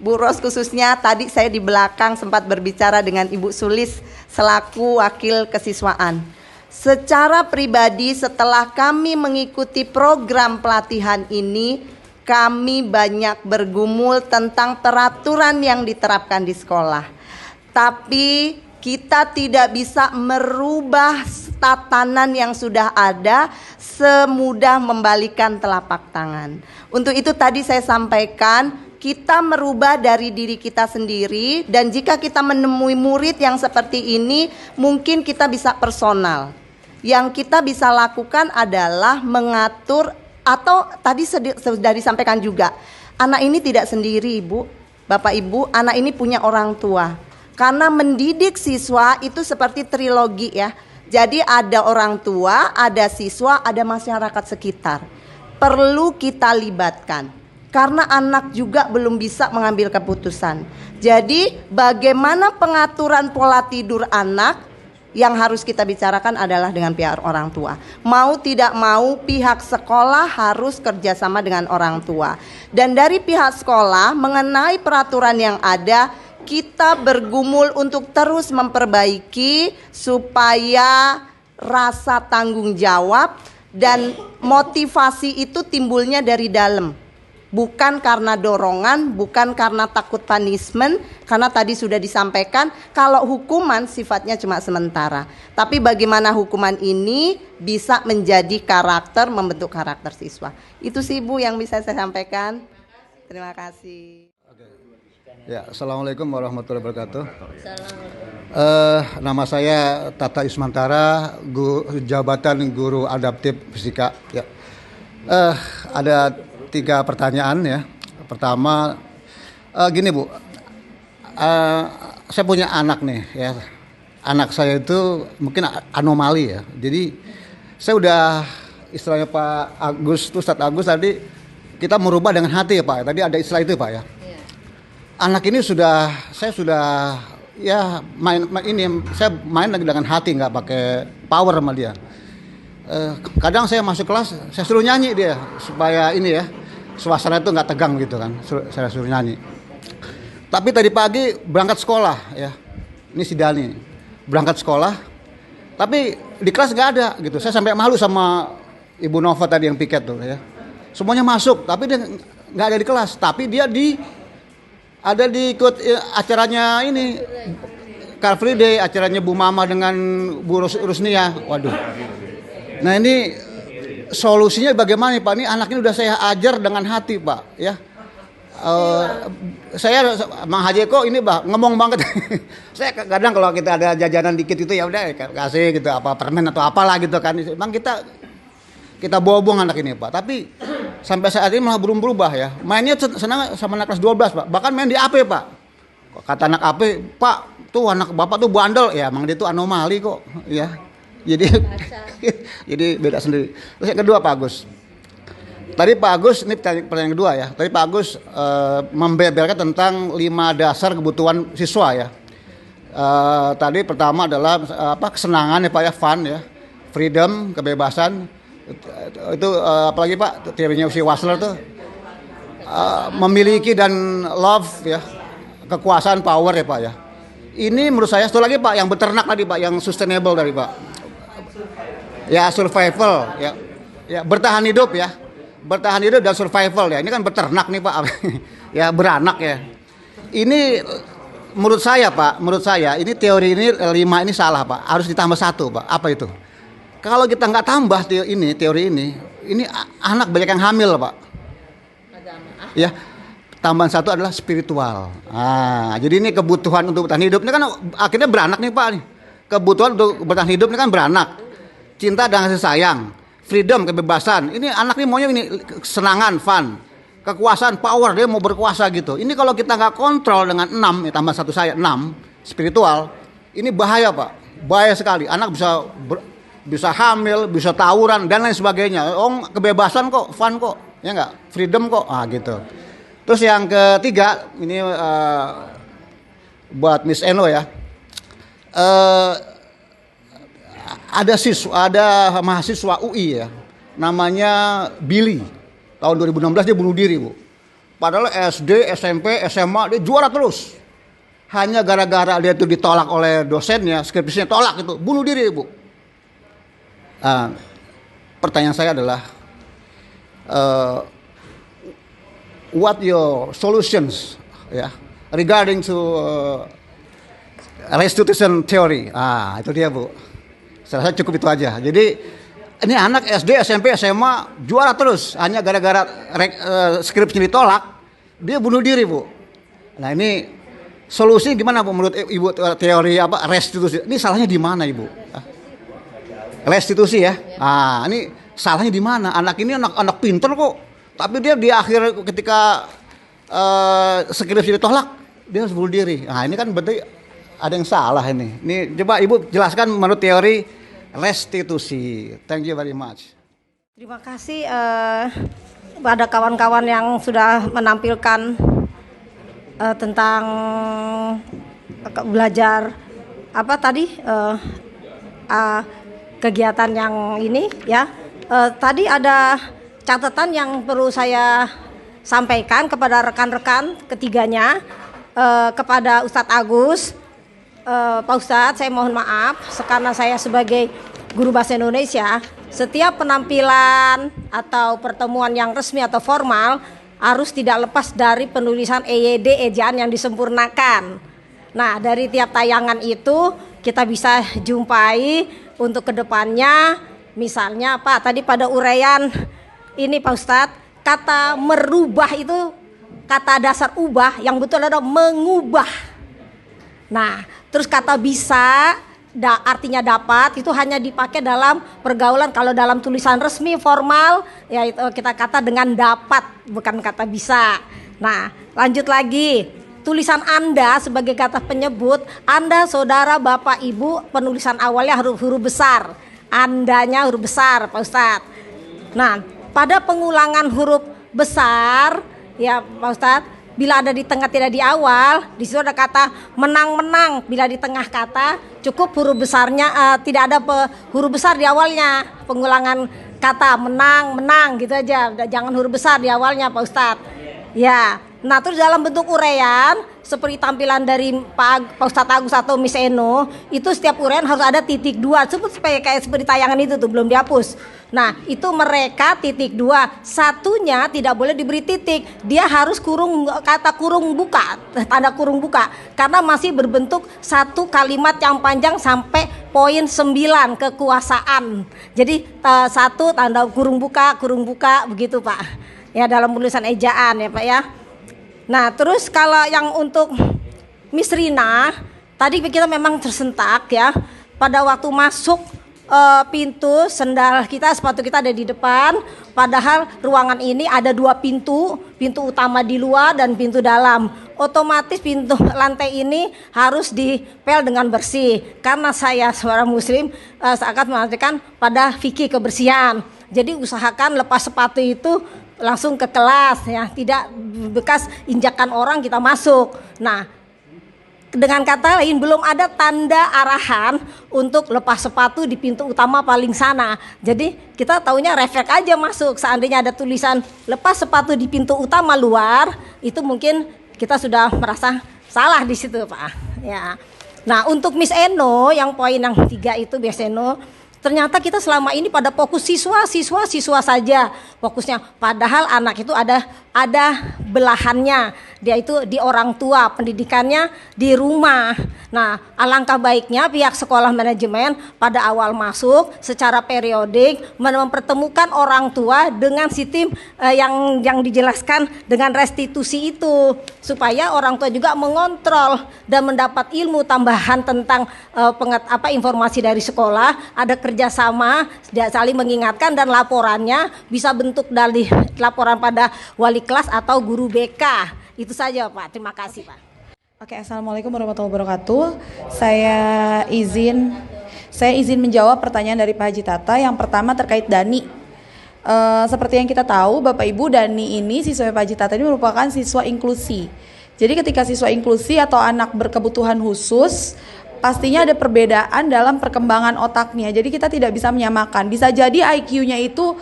Bu Ros khususnya, tadi saya di belakang sempat berbicara dengan Ibu Sulis selaku wakil kesiswaan. Secara pribadi setelah kami mengikuti program pelatihan ini, kami banyak bergumul tentang peraturan yang diterapkan di sekolah. Tapi kita tidak bisa merubah tatanan yang sudah ada semudah membalikan telapak tangan. Untuk itu tadi saya sampaikan, kita merubah dari diri kita sendiri, dan jika kita menemui murid yang seperti ini, mungkin kita bisa personal. Yang kita bisa lakukan adalah mengatur, atau tadi sudah disampaikan juga, anak ini tidak sendiri, Ibu, Bapak Ibu, anak ini punya orang tua. Karena mendidik siswa itu seperti trilogi ya. Jadi ada orang tua, ada siswa, ada masyarakat sekitar. Perlu kita libatkan. Karena anak juga belum bisa mengambil keputusan. Jadi bagaimana pengaturan pola tidur anak, yang harus kita bicarakan adalah dengan pihak orang tua. Mau tidak mau pihak sekolah harus kerjasama dengan orang tua. Dan dari pihak sekolah mengenai peraturan yang ada, kita bergumul untuk terus memperbaiki supaya rasa tanggung jawab dan motivasi itu timbulnya dari dalam. Bukan karena dorongan, bukan karena takut punishment, karena tadi sudah disampaikan kalau hukuman sifatnya cuma sementara. Tapi bagaimana hukuman ini bisa menjadi karakter, membentuk karakter siswa. Itu sih Bu yang bisa saya sampaikan. Terima kasih. Ya, Assalamualaikum warahmatullahi wabarakatuh. Nama saya Tata Ismantara, jabatan Guru Adaptif Fisika. Ya. Ada 3 pertanyaan ya. Pertama, gini Bu, saya punya anak nih ya. Anak saya itu mungkin anomali ya. Jadi saya udah istilahnya Pak Agus, Ustadz Agus tadi, kita merubah dengan hati ya Pak. Tadi ada istilah itu Pak ya. Anak ini saya sudah ya saya main lagi dengan hati, nggak pakai power sama dia. Kadang saya masuk kelas, saya suruh nyanyi dia supaya ini ya, suasana itu nggak tegang gitu kan, saya suruh nyanyi. Tapi tadi pagi berangkat sekolah ya, ini si Dani berangkat sekolah, tapi di kelas nggak ada gitu. Saya sampai malu sama Ibu Nova tadi yang piket tuh ya. Semuanya masuk, tapi dia nggak ada di kelas. Tapi dia ada di ikut acaranya ini, Car Free Day, acaranya Bu Mama dengan Bu Rusnia. Waduh. Nah ini solusinya bagaimana Pak? Ini anak ini udah saya ajar dengan hati Pak ya. Saya Mang Hajeko ini Pak ngomong banget. Saya kadang kalau kita ada jajanan dikit itu ya udah kasih gitu, apa permen atau apalah gitu kan. Emang kita bawa anak ini Pak. Tapi sampai saat ini malah belum berubah ya. Mainnya senang sama anak kelas 12 Pak. Bahkan main di AP Pak. Kata anak AP, Pak tuh anak Bapak tuh bandel. Ya emang dia tuh anomali kok ya. Jadi beda sendiri. Terus yang kedua Pak Agus. Tadi Pak Agus, ini pertanyaan kedua ya. Tadi Pak Agus membeberkan tentang 5 dasar kebutuhan siswa ya. Tadi pertama adalah kesenangan ya Pak ya, fun ya. Freedom, kebebasan. Itu apalagi Pak, teorinya si Wasler tuh. Memiliki dan love ya. Kekuasaan, power ya Pak ya. Ini menurut saya satu lagi Pak yang beternak tadi Pak, yang sustainable tadi Pak. Ya survival ya. Ya bertahan hidup ya. Bertahan hidup dan survival ya. Ini kan beternak nih Pak. Ya beranak ya. Ini menurut saya Pak, ini teori ini 5 ini salah Pak. Harus ditambah 1 Pak. Apa itu? Kalau kita nggak tambah teori ini anak banyak yang hamil Pak. Ya. Tambahan 1 adalah spiritual. Jadi ini kebutuhan untuk bertahan hidup ini kan akhirnya beranak nih Pak nih. Kebutuhan untuk bertahan hidup ini kan beranak. Cinta dan kasih sayang, freedom, kebebasan. Ini anak ini maunya ini kesenangan, fun, kekuasaan, power, dia mau berkuasa gitu. Ini kalau kita nggak kontrol dengan 6, ya tambah 1 saya 6, spiritual, ini bahaya Pak, bahaya sekali. Anak bisa bisa hamil, bisa tawuran dan lain sebagainya. Kebebasan kok, fun kok, ya nggak, freedom kok, gitu. Terus yang ketiga ini buat Miss Eno ya, ada mahasiswa UI ya, namanya Billy, tahun 2016 dia bunuh diri, Bu. Padahal SD, SMP, SMA dia juara terus. Hanya gara-gara dia itu ditolak oleh dosennya, skripsinya tolak itu, bunuh diri, Bu. Pertanyaan saya adalah, what your solutions ya regarding to restitution theory? Itu dia, Bu. Saya rasa cukup itu aja. Jadi ini anak SD, SMP, SMA juara terus, hanya gara-gara skripsinya ditolak, dia bunuh diri, Bu. Nah ini solusi gimana, Bu, menurut Ibu, teori apa restitusi? Ini salahnya di mana, Ibu? Restitusi ya. Ini salahnya di mana? Anak ini anak pinter kok, tapi dia di akhir ketika skripsi ditolak, dia harus bunuh diri. Nah ini kan berarti ada yang salah ini. Ini coba Ibu jelaskan menurut teori restitusi. Thank you very much. Terima kasih pada kawan-kawan yang sudah menampilkan tentang belajar apa tadi kegiatan yang ini ya. Tadi ada catatan yang perlu saya sampaikan kepada rekan-rekan ketiganya, kepada Ustadz Agus. Pak Ustadz, saya mohon maaf karena saya sebagai guru bahasa Indonesia, setiap penampilan atau pertemuan yang resmi atau formal harus tidak lepas dari penulisan EYD, ejaan yang disempurnakan. Nah, dari tiap tayangan itu kita bisa jumpai untuk kedepannya, misalnya Pak, tadi pada uraian ini Pak Ustadz, kata merubah itu kata dasar ubah, yang betul adalah mengubah. Nah, terus kata bisa, artinya dapat, itu hanya dipakai dalam pergaulan. Kalau dalam tulisan resmi formal, ya itu kita kata dengan dapat, bukan kata bisa. Nah, lanjut lagi. Tulisan Anda sebagai kata penyebut, Anda, saudara, bapak, ibu, penulisan awalnya huruf besar. Andanya huruf besar, Pak Ustadz. Nah, pada pengulangan huruf besar, ya Pak Ustadz, bila ada di tengah tidak di awal, di situ ada kata menang-menang. Bila di tengah kata cukup huruf besarnya, tidak ada huruf besar di awalnya. Pengulangan kata menang-menang gitu aja, jangan huruf besar di awalnya Pak Ustadz. Ya, nah terus dalam bentuk uraian seperti tampilan dari Pak Ustadz Agus atau Miss Eno, itu setiap uraian harus ada titik dua, supaya kayak seperti tayangan itu tuh belum dihapus. Nah itu mereka titik dua, satunya tidak boleh diberi titik, dia harus kata kurung buka, tanda kurung buka, karena masih berbentuk satu kalimat yang panjang sampai poin 9 kekuasaan. Jadi satu tanda kurung buka begitu Pak. Ya dalam tulisan ejaan ya Pak ya. Nah terus kalau yang untuk Miss Rina, tadi kita memang tersentak ya. Pada waktu masuk pintu, sendal kita, sepatu kita ada di depan. Padahal ruangan ini ada 2 pintu, pintu utama di luar dan pintu dalam. Otomatis pintu lantai ini harus dipel dengan bersih. Karena saya seorang muslim sangat mengatakan pada fikih kebersihan. Jadi usahakan lepas sepatu itu langsung ke kelas ya, tidak bekas injakan orang kita masuk. Nah, dengan kata lain belum ada tanda arahan untuk lepas sepatu di pintu utama paling sana. Jadi kita taunya refleks aja masuk. Seandainya ada tulisan lepas sepatu di pintu utama luar, itu mungkin kita sudah merasa salah di situ, Pak. Ya. Nah, untuk Miss Eno yang poin yang 3 itu Miss Eno, ternyata kita selama ini pada fokus siswa saja fokusnya. Padahal anak itu ada belahannya. Dia itu di orang tua, pendidikannya di rumah. Nah, alangkah baiknya pihak sekolah manajemen pada awal masuk secara periodik mempertemukan orang tua dengan sistem yang dijelaskan dengan restitusi itu, supaya orang tua juga mengontrol dan mendapat ilmu tambahan tentang informasi dari sekolah. Ada kerjasama, saling mengingatkan, dan laporannya bisa bentuk dari laporan pada wali kelas atau guru BK. Itu saja Pak, terima kasih Pak. Oke, assalamualaikum warahmatullahi wabarakatuh. Saya izin Saya izin menjawab pertanyaan dari Pak Haji Tata. Yang pertama terkait Dani. Seperti yang kita tahu, Bapak Ibu, Dani ini siswa Pak Haji Tata ini merupakan siswa inklusi. Jadi ketika siswa inklusi atau anak berkebutuhan khusus, pastinya ada perbedaan dalam perkembangan otaknya. Jadi kita tidak bisa menyamakan. Bisa jadi IQ-nya itu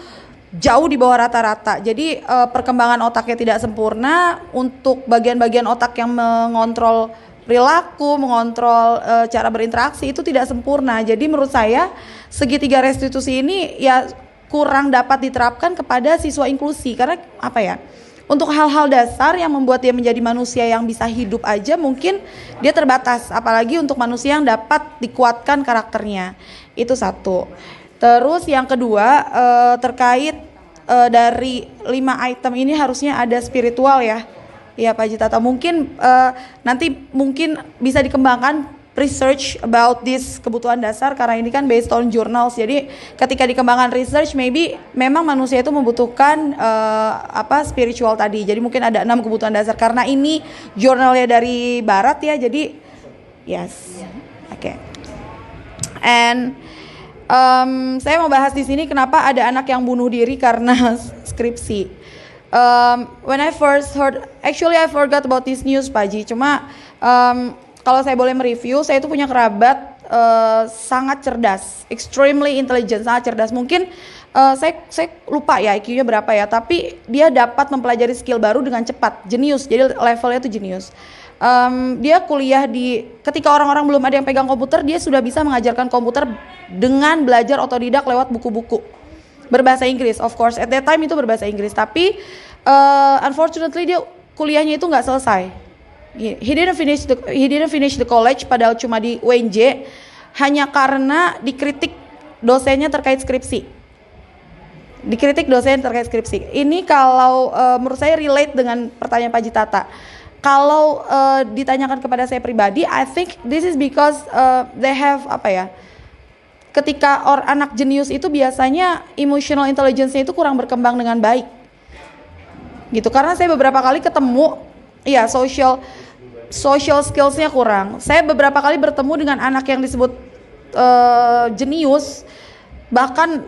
jauh di bawah rata-rata. Jadi perkembangan otaknya tidak sempurna. Untuk bagian-bagian otak yang mengontrol perilaku, mengontrol cara berinteraksi itu tidak sempurna. Jadi menurut saya segitiga restitusi ini ya kurang dapat diterapkan kepada siswa inklusi. Karena apa ya? Untuk hal-hal dasar yang membuat dia menjadi manusia yang bisa hidup aja mungkin dia terbatas, apalagi untuk manusia yang dapat dikuatkan karakternya. Itu satu. Terus yang kedua terkait dari 5 item ini harusnya ada spiritual ya. Ya Pak Haji Tata, mungkin nanti mungkin bisa dikembangkan research about this kebutuhan dasar karena ini kan based on journals. Jadi ketika dikembangkan research maybe memang manusia itu membutuhkan spiritual tadi. Jadi mungkin ada 6 kebutuhan dasar karena ini jurnalnya dari barat ya. Jadi yes. Oke. And saya mau bahas di sini kenapa ada anak yang bunuh diri karena skripsi. When I first heard, actually I forgot about this news Pak Haji. Cuma kalau saya boleh mereview, saya itu punya kerabat sangat cerdas, extremely intelligent, sangat cerdas. Mungkin saya lupa ya IQ-nya berapa ya, tapi dia dapat mempelajari skill baru dengan cepat, jenius. Jadi levelnya itu jenius. Dia kuliah ketika orang-orang belum ada yang pegang komputer, dia sudah bisa mengajarkan komputer dengan belajar otodidak lewat buku-buku berbahasa Inggris. Of course, at that time itu berbahasa Inggris, tapi unfortunately dia kuliahnya itu nggak selesai. He didn't finish the college, padahal cuma di UNJ, hanya karena dikritik dosennya terkait skripsi. Ini kalau menurut saya relate dengan pertanyaan Pak Haji Tata. Kalau ditanyakan kepada saya pribadi, I think this is because they have ketika anak jenius itu biasanya emotional intelligence-nya itu kurang berkembang dengan baik. Gitu, karena saya beberapa kali ketemu ya social skills-nya kurang. Saya beberapa kali bertemu dengan anak yang disebut jenius, bahkan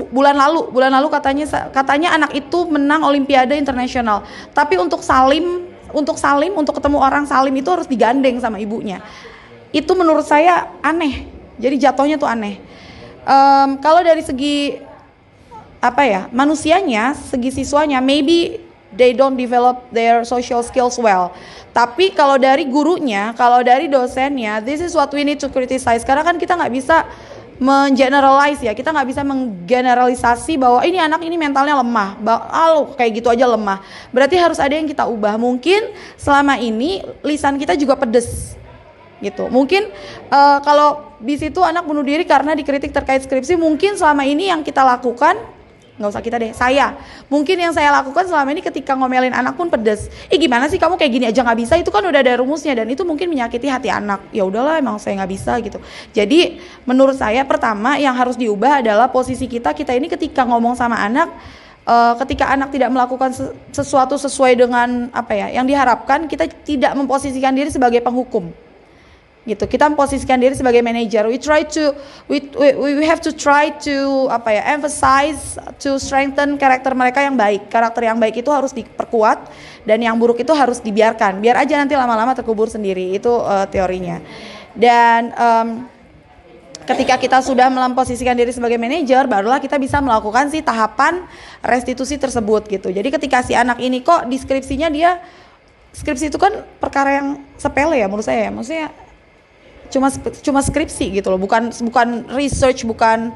bulan lalu katanya anak itu menang olimpiade internasional. Tapi untuk ketemu orang salim itu harus digandeng sama ibunya. Itu menurut saya aneh. Jadi jatuhnya tuh aneh. Kalau dari segi manusianya, segi siswanya, maybe they don't develop their social skills well. Tapi kalau dari gurunya, kalau dari dosennya, this is what we need to criticize. Karena kan kita nggak bisa mengeneralize ya, kita nggak bisa menggeneralisasi bahwa ini anak ini mentalnya lemah, kayak gitu aja lemah. Berarti harus ada yang kita ubah. Mungkin selama ini lisan kita juga pedes, gitu. Mungkin kalau di situ anak bunuh diri karena dikritik terkait skripsi, mungkin selama ini yang kita lakukan, nggak usah kita deh, mungkin yang saya lakukan selama ini ketika ngomelin anak pun pedes. Gimana sih kamu kayak gini aja nggak bisa, itu kan udah ada rumusnya, dan itu mungkin menyakiti hati anak. Ya udahlah, emang saya nggak bisa gitu. Jadi menurut saya pertama yang harus diubah adalah posisi kita ini ketika ngomong sama anak, ketika anak tidak melakukan sesuatu sesuai dengan yang diharapkan, kita tidak memposisikan diri sebagai penghukum. Gitu, kita memposisikan diri sebagai manajer. We have to try to emphasize to strengthen karakter mereka yang baik. Karakter yang baik itu harus diperkuat, dan yang buruk itu harus dibiarkan. Biar aja nanti lama-lama terkubur sendiri. Itu teorinya. Dan ketika kita sudah memposisikan diri sebagai manajer, barulah kita bisa melakukan tahapan restitusi tersebut gitu. Jadi ketika si anak ini kok di skripsinya skripsi itu kan perkara yang sepele ya menurut saya. Maksudnya cuma skripsi gitu loh, bukan research, bukan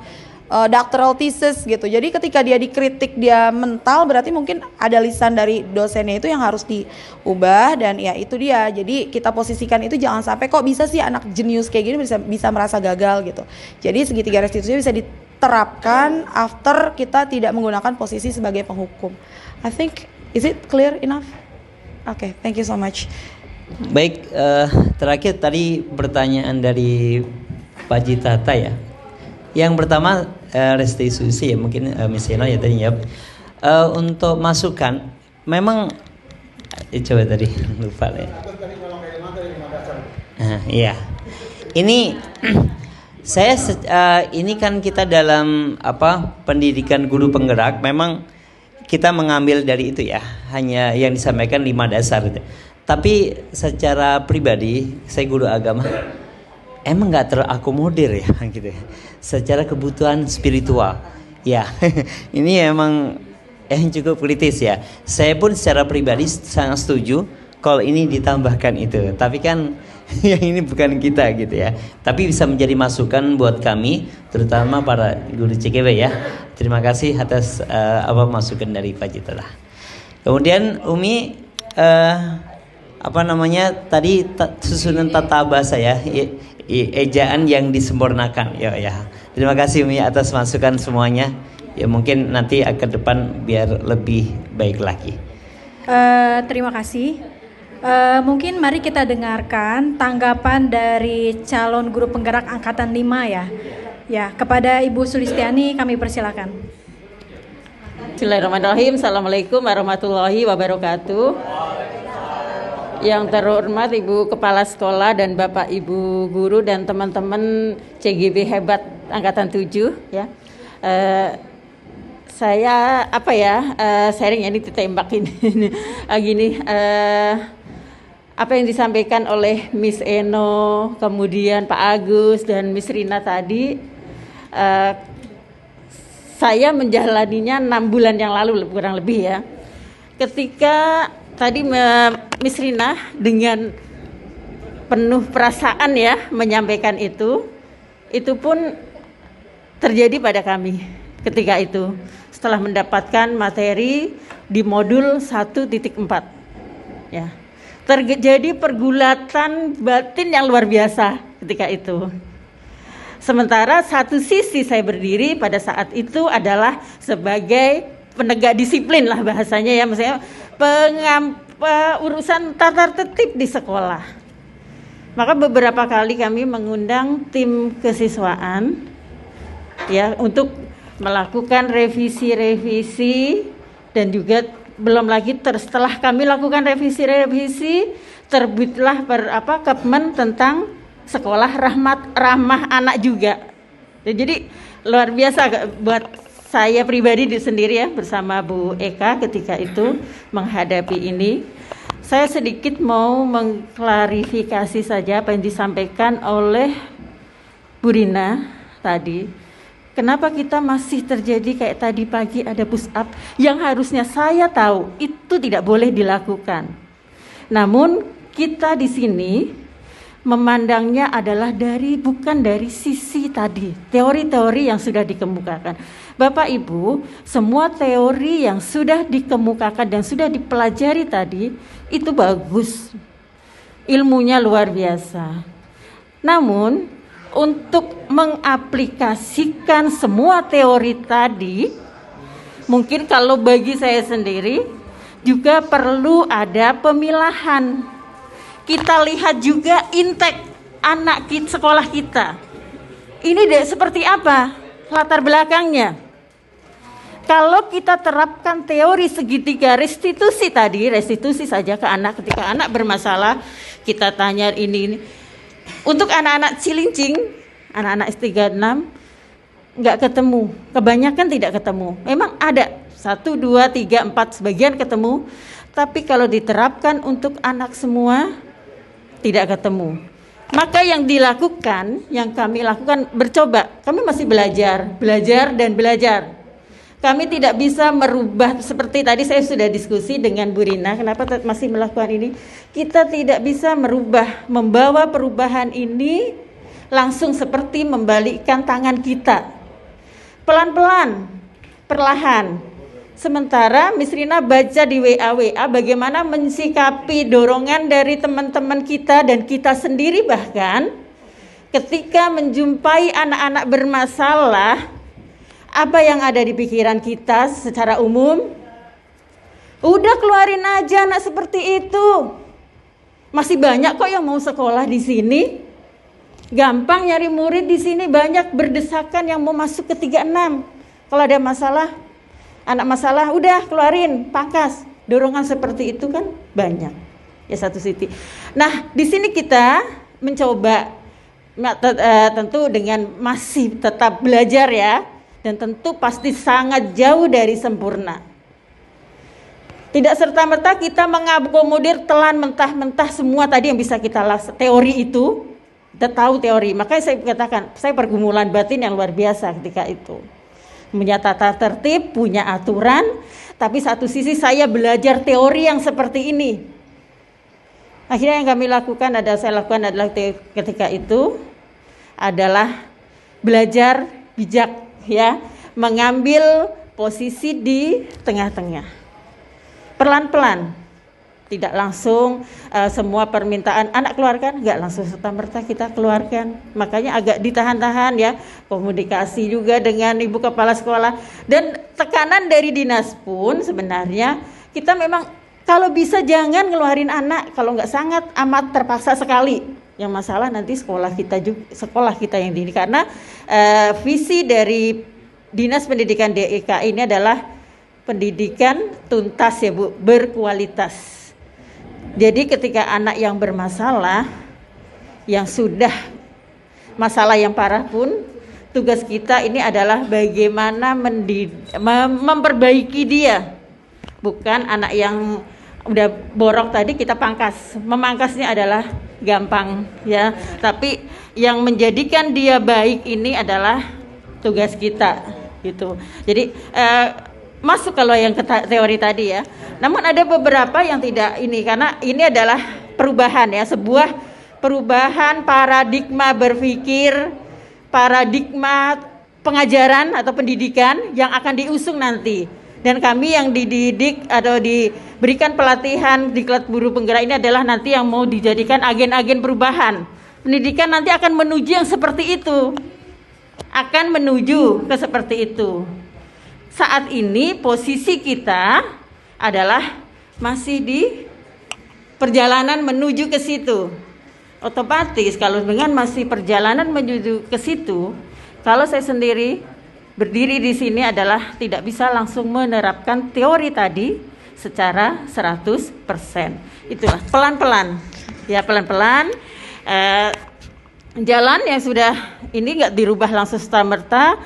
doctoral thesis gitu. Jadi ketika dia dikritik dia mental, berarti mungkin ada lisan dari dosennya itu yang harus diubah, dan ya itu dia. Jadi kita posisikan itu, jangan sampai kok bisa sih anak jenius kayak gini bisa merasa gagal gitu. Jadi segitiga restitusi bisa diterapkan after kita tidak menggunakan posisi sebagai penghukum. I think, is it clear enough? Okay, thank you so much. Baik, terakhir tadi pertanyaan dari Pak Haji Tata ya. Yang pertama restitusi ya, mungkin Miss Ena ya tadi ya. Untuk masukan, memang coba tadi lupa ya. Iya, ini Ini kan kita dalam pendidikan guru penggerak, memang kita mengambil dari itu ya, hanya yang disampaikan 5 dasar gitu. Tapi secara pribadi saya guru agama emang nggak terakomodir ya gitu ya, secara kebutuhan spiritual ya. Ini emang cukup kritis ya. Saya pun secara pribadi sangat setuju kalau ini ditambahkan itu, tapi kan yang ini bukan kita gitu ya, tapi bisa menjadi masukan buat kami, terutama para guru CKB ya. Terima kasih atas masukan dari Pak Citra. Kemudian Umi tadi susunan tata bahasa ya, ejaan yang disempurnakan ya. Terima kasih Umi atas masukan semuanya. Ya mungkin nanti ke depan biar lebih baik lagi. Terima kasih. Mungkin mari kita dengarkan tanggapan dari calon guru penggerak angkatan 5 ya. Ya, kepada Ibu Sulistiani kami persilakan. Bismillahirrahmanirrahim. Assalamualaikum warahmatullahi wabarakatuh. Yang terhormat Ibu Kepala Sekolah dan Bapak Ibu Guru dan teman-teman CGB hebat angkatan 7 ya. Saya sharing ini ditembak ini gini. Apa yang disampaikan oleh Miss Eno, kemudian Pak Agus dan Miss Rina tadi, saya menjalaninya 6 bulan yang lalu kurang lebih ya. Ketika tadi Miss Rina dengan penuh perasaan ya menyampaikan itu pun terjadi pada kami ketika itu setelah mendapatkan materi di modul 1.4 ya. Terjadi pergulatan batin yang luar biasa ketika itu. Sementara satu sisi saya berdiri pada saat itu adalah sebagai penegak disiplin lah bahasanya ya, maksudnya urusan tata tertib di sekolah. Maka beberapa kali kami mengundang tim kesiswaan ya untuk melakukan revisi dan juga belum lagi setelah kami lakukan revisi terbitlah Kepmen tentang sekolah ramah anak juga. Jadi luar biasa buat saya pribadi sendiri ya, bersama Bu Eka ketika itu menghadapi ini. Saya sedikit mau mengklarifikasi saja apa yang disampaikan oleh Bu Rina tadi. Kenapa kita masih terjadi kayak tadi pagi ada push up yang harusnya saya tahu itu tidak boleh dilakukan. Namun kita di sini memandangnya adalah bukan dari sisi tadi teori-teori yang sudah dikemukakan. Bapak Ibu, semua teori yang sudah dikemukakan dan sudah dipelajari tadi itu bagus. Ilmunya luar biasa. Namun untuk mengaplikasikan semua teori tadi, mungkin kalau bagi saya sendiri juga perlu ada pemilahan. Kita lihat juga intake anak sekolah kita. Ini seperti apa latar belakangnya? Kalau kita terapkan teori segitiga restitusi tadi, restitusi saja ke anak ketika anak bermasalah, kita tanya ini. Untuk anak-anak cilincing, anak-anak S36 nggak ketemu, kebanyakan tidak ketemu. Memang ada 1, 2, 3, 4 sebagian ketemu, tapi kalau diterapkan untuk anak semua tidak ketemu. Maka yang dilakukan, yang kami lakukan bercoba. Kami masih belajar dan belajar. Kami tidak bisa merubah seperti tadi saya sudah diskusi dengan Bu Rina, kenapa masih melakukan ini? Kita tidak bisa membawa perubahan ini langsung seperti membalikkan tangan kita. Pelan-pelan, perlahan. Sementara Miss Rina baca di WA bagaimana mensikapi dorongan dari teman-teman kita dan kita sendiri bahkan ketika menjumpai anak-anak bermasalah. Apa yang ada di pikiran kita secara umum? Udah keluarin aja anak seperti itu. Masih banyak kok yang mau sekolah di sini. Gampang nyari murid di sini, banyak berdesakan yang mau masuk ke 36. Kalau ada masalah, anak masalah, udah keluarin, pangkas. Dorongan seperti itu kan banyak. Ya satu sisi. Nah, di sini kita mencoba tentu dengan masih tetap belajar ya, dan tentu pasti sangat jauh dari sempurna. Tidak serta-merta kita mengakomodir telan mentah-mentah semua tadi yang bisa kita teori itu. Kita tahu teori, makanya saya katakan saya pergumulan batin yang luar biasa ketika itu. Punya tata tertib, punya aturan, tapi satu sisi saya belajar teori yang seperti ini. Akhirnya yang saya lakukan adalah ketika itu adalah belajar bijak ya, mengambil posisi di tengah-tengah. Pelan-pelan. Tidak langsung semua permintaan anak keluarkan, enggak langsung serta-merta kita keluarkan. Makanya agak ditahan-tahan ya, komunikasi juga dengan ibu kepala sekolah. Dan tekanan dari dinas pun sebenarnya kita memang kalau bisa jangan ngeluarin anak, kalau enggak sangat amat terpaksa sekali. Yang masalah nanti sekolah kita yang ini. Karena visi dari Dinas Pendidikan DKI ini adalah pendidikan tuntas ya Bu, berkualitas. Jadi ketika anak yang bermasalah, yang sudah masalah yang parah pun, tugas kita ini adalah bagaimana memperbaiki dia. Bukan anak yang udah borok tadi kita pangkas. Memangkasnya adalah gampang ya. Tapi yang menjadikan dia baik ini adalah tugas kita gitu. Jadi masuk kalau yang teori tadi ya. Namun ada beberapa yang tidak ini, karena ini adalah perubahan ya, sebuah perubahan paradigma berpikir, paradigma pengajaran atau pendidikan yang akan diusung nanti. Dan kami yang dididik atau diberikan pelatihan di Diklat Guru Penggerak ini adalah nanti yang mau dijadikan agen-agen perubahan. Pendidikan nanti akan menuju yang seperti itu. Akan menuju ke seperti itu. Saat ini posisi kita adalah masih di perjalanan menuju ke situ. Otomatis kalau dengan masih perjalanan menuju ke situ, kalau saya sendiri berdiri di sini adalah tidak bisa langsung menerapkan teori tadi secara 100%. Itulah pelan-pelan. Ya pelan-pelan jalan yang sudah ini enggak dirubah langsung serta-merta,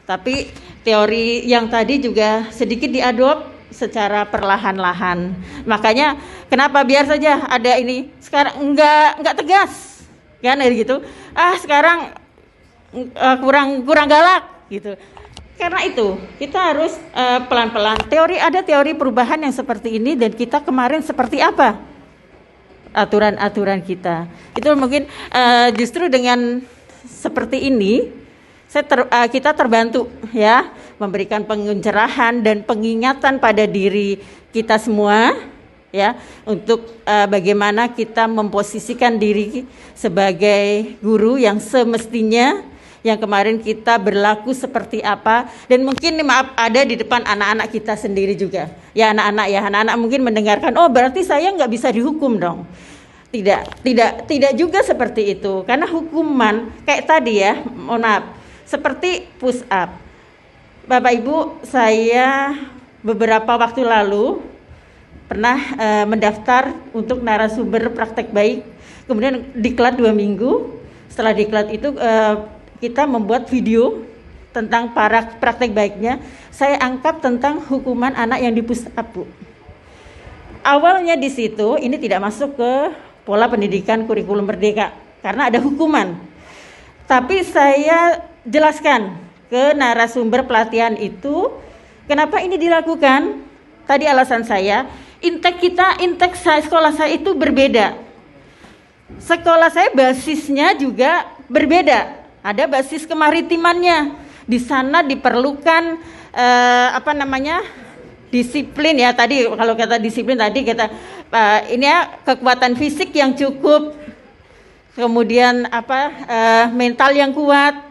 tapi teori yang tadi juga sedikit diadop secara perlahan-lahan. Makanya kenapa biar saja ada ini sekarang enggak tegas kan gitu. Sekarang kurang galak gitu. Karena itu kita harus pelan-pelan. Ada teori perubahan yang seperti ini, dan kita kemarin seperti apa aturan-aturan kita. Itu mungkin justru dengan seperti ini kita terbantu ya, memberikan pencerahan dan pengingatan pada diri kita semua ya, untuk bagaimana kita memposisikan diri sebagai guru yang semestinya, yang kemarin kita berlaku seperti apa. Dan mungkin maaf ada di depan anak-anak kita sendiri juga ya, anak-anak mungkin mendengarkan, oh berarti saya nggak bisa dihukum dong. Tidak juga seperti itu, karena hukuman kayak tadi ya, mohon maaf, seperti push up. Bapak Ibu, saya beberapa waktu lalu pernah mendaftar untuk narasumber praktek baik. Kemudian diklat 2 minggu. Setelah diklat itu kita membuat video tentang para praktek baiknya. Saya angkat tentang hukuman anak yang di push up, Bu. Awalnya di situ ini tidak masuk ke pola pendidikan kurikulum merdeka karena ada hukuman. Tapi saya jelaskan ke narasumber pelatihan itu kenapa ini dilakukan. Tadi alasan saya, intake sekolah saya itu berbeda. Sekolah saya basisnya juga berbeda. Ada basis kemaritimannya. Di sana diperlukan disiplin ya. Tadi kalau kata disiplin tadi kita ini ya, kekuatan fisik yang cukup. Kemudian mental yang kuat.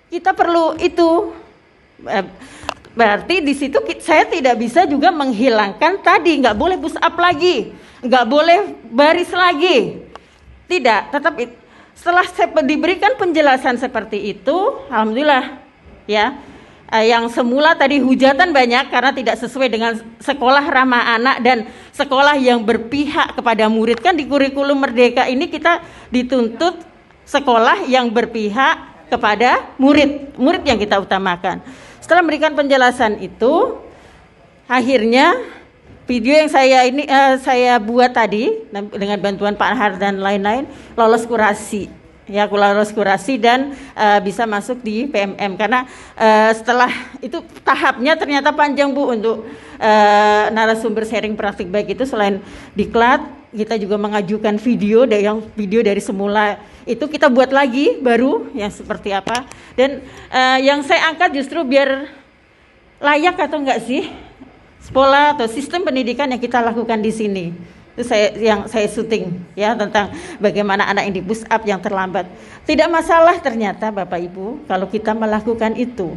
Kita perlu itu. Berarti di situ saya tidak bisa juga menghilangkan tadi, nggak boleh push up lagi, nggak boleh baris lagi. Tidak, tetap setelah saya diberikan penjelasan seperti itu, alhamdulillah ya. Yang semula tadi hujatan banyak karena tidak sesuai dengan sekolah ramah anak dan sekolah yang berpihak kepada murid. Kan di kurikulum merdeka ini kita dituntut sekolah yang berpihak kepada murid yang kita utamakan. Setelah memberikan penjelasan itu, akhirnya video yang saya buat tadi dengan bantuan Pak Har dan lain-lain lolos kurasi. Ya, lolos kurasi dan bisa masuk di PMM karena setelah itu tahapnya ternyata panjang Bu untuk narasumber sharing praktik baik itu. Selain diklat, kita juga mengajukan video dari semula itu kita buat lagi baru yang seperti apa, dan yang saya angkat justru biar layak atau enggak sih pola atau sistem pendidikan yang kita lakukan di sini. Itu saya syuting ya tentang bagaimana anak yang di push up yang terlambat. Tidak masalah ternyata Bapak Ibu kalau kita melakukan itu.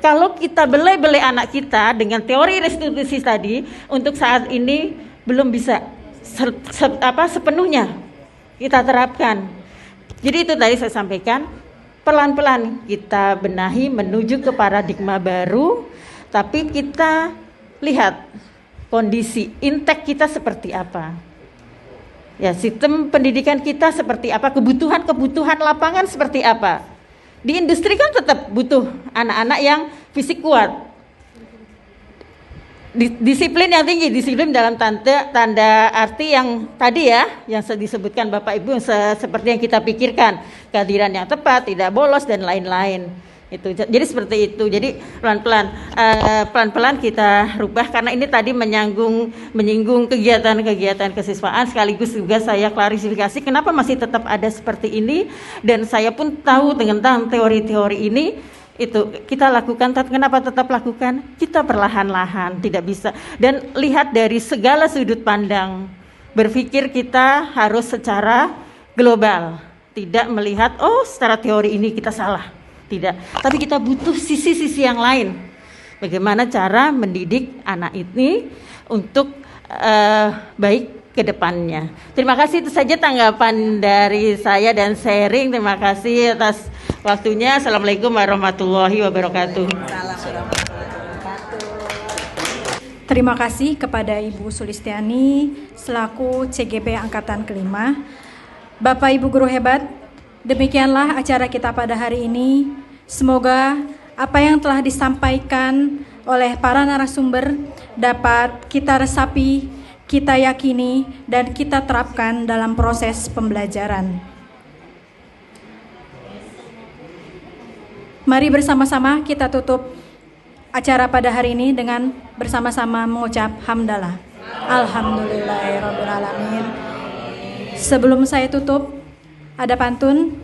Kalau kita belai-belai anak kita dengan teori restitusi tadi, untuk saat ini belum bisa sepenuhnya kita terapkan. Jadi itu tadi saya sampaikan, pelan-pelan kita benahi menuju ke paradigma baru, tapi kita lihat kondisi intek kita seperti apa, ya sistem pendidikan kita seperti apa, kebutuhan lapangan seperti apa. Di industri kan tetap butuh anak-anak yang fisik kuat, disiplin yang tinggi, disiplin dalam tanda arti yang tadi ya, yang disebutkan Bapak Ibu, seperti yang kita pikirkan, kehadiran yang tepat, tidak bolos dan lain-lain. Itu jadi seperti itu. Jadi pelan-pelan kita rubah, karena ini tadi menyinggung kegiatan kesiswaan, sekaligus juga saya klarifikasi kenapa masih tetap ada seperti ini, dan saya pun tahu tentang teori-teori ini. Itu kita lakukan, kenapa tetap lakukan? Kita perlahan-lahan, tidak bisa, dan lihat dari segala sudut pandang, berpikir kita harus secara global, tidak melihat secara teori ini kita salah. Tidak, tapi kita butuh sisi-sisi yang lain. Bagaimana cara mendidik anak ini untuk baik ke depannya. Terima kasih, itu saja tanggapan dari saya dan sharing. Terima kasih atas waktunya. Assalamualaikum warahmatullahi wabarakatuh. Terima kasih kepada Ibu Sulistiani selaku CGP Angkatan Kelima. Bapak Ibu guru hebat, demikianlah acara kita pada hari ini. Semoga apa yang telah disampaikan oleh para narasumber dapat kita resapi, kita yakini, dan kita terapkan dalam proses pembelajaran. Mari bersama-sama kita tutup acara pada hari ini dengan bersama-sama mengucap hamdalah. Alhamdulillahirrabbilalamin. Sebelum saya tutup, ada pantun.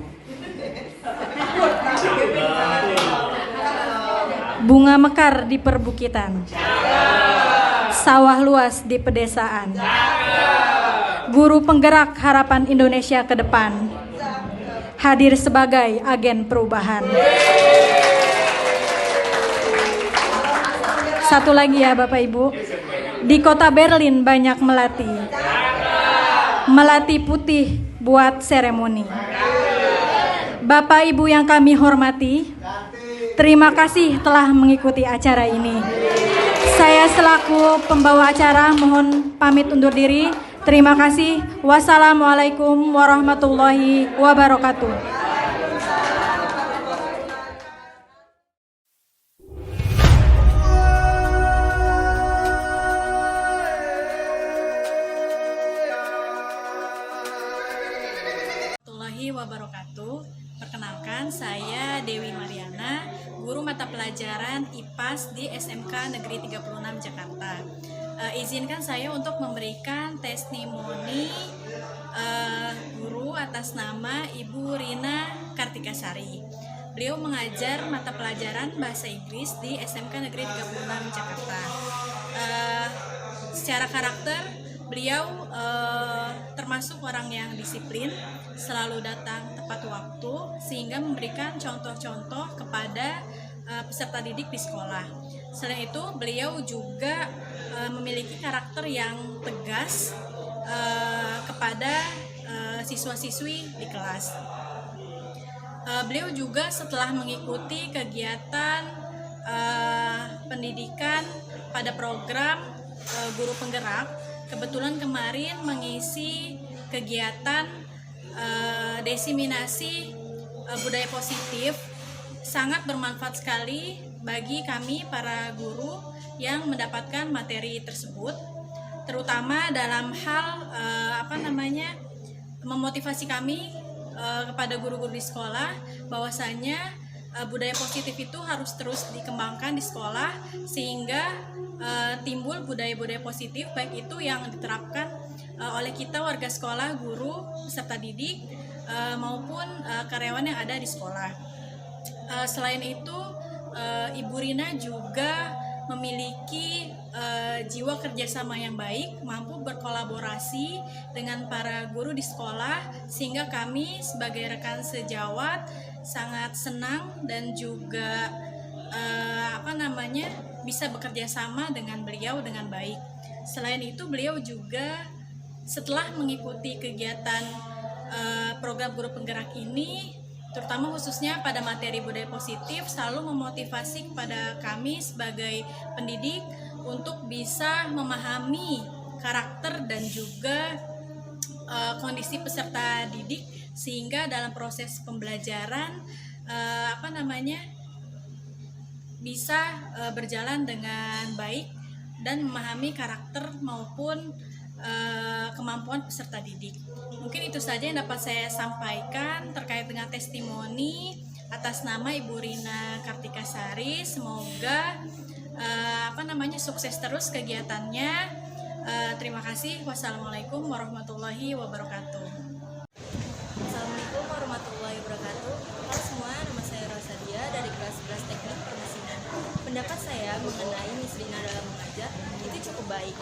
Bunga mekar di perbukitan, sawah luas di pedesaan, guru penggerak harapan Indonesia ke depan, hadir sebagai agen perubahan. Satu lagi ya Bapak Ibu, di kota Berlin banyak melati putih buat seremoni. Bapak Ibu yang kami hormati, terima kasih telah mengikuti acara ini. Saya selaku pembawa acara mohon pamit undur diri. Terima kasih. Wassalamualaikum warahmatullahi wabarakatuh. Warahmatullahi wabarakatuh. Perkenalkan, saya Dewi Mariana, guru mata pelajaran IPAS di SMK Negeri 36 Jakarta. Izinkan saya untuk memberikan testimoni guru atas nama Ibu Rina Kartikasari. Beliau mengajar mata pelajaran bahasa Inggris di SMK Negeri 36 Jakarta. Secara karakter, beliau termasuk orang yang disiplin, selalu datang tepat waktu, sehingga memberikan contoh-contoh kepada peserta didik di sekolah. Selain itu, beliau juga memiliki karakter yang tegas kepada siswa-siswi di kelas. Beliau juga setelah mengikuti kegiatan pendidikan pada program guru penggerak, kebetulan kemarin mengisi kegiatan desiminasi budaya positif sangat bermanfaat sekali bagi kami para guru yang mendapatkan materi tersebut, terutama dalam hal memotivasi kami kepada guru-guru di sekolah bahwasanya budaya positif itu harus terus dikembangkan di sekolah sehingga timbul budaya-budaya positif baik itu yang diterapkan oleh kita warga sekolah, guru, peserta didik maupun karyawan yang ada di sekolah. Selain itu, Ibu Rina juga memiliki jiwa kerjasama yang baik, mampu berkolaborasi dengan para guru di sekolah, sehingga kami sebagai rekan sejawat sangat senang dan juga bisa bekerja sama dengan beliau dengan baik. Selain itu, beliau juga setelah mengikuti kegiatan program guru penggerak ini, terutama khususnya pada materi budaya positif, selalu memotivasi kepada kami sebagai pendidik untuk bisa memahami karakter dan juga kondisi peserta didik sehingga dalam proses pembelajaran bisa berjalan dengan baik dan memahami karakter maupun kemampuan peserta didik. Mungkin itu saja yang dapat saya sampaikan terkait dengan testimoni atas nama Ibu Rina Kartikasari. Semoga sukses terus kegiatannya. Terima kasih. Wassalamualaikum warahmatullahi wabarakatuh. Assalamualaikum warahmatullahi wabarakatuh. Halo semua, nama saya Rosadia dari kelas 11 Teknik Permesinan. Pendapat saya mengenai Miss Rina dalam mengajar itu cukup baik.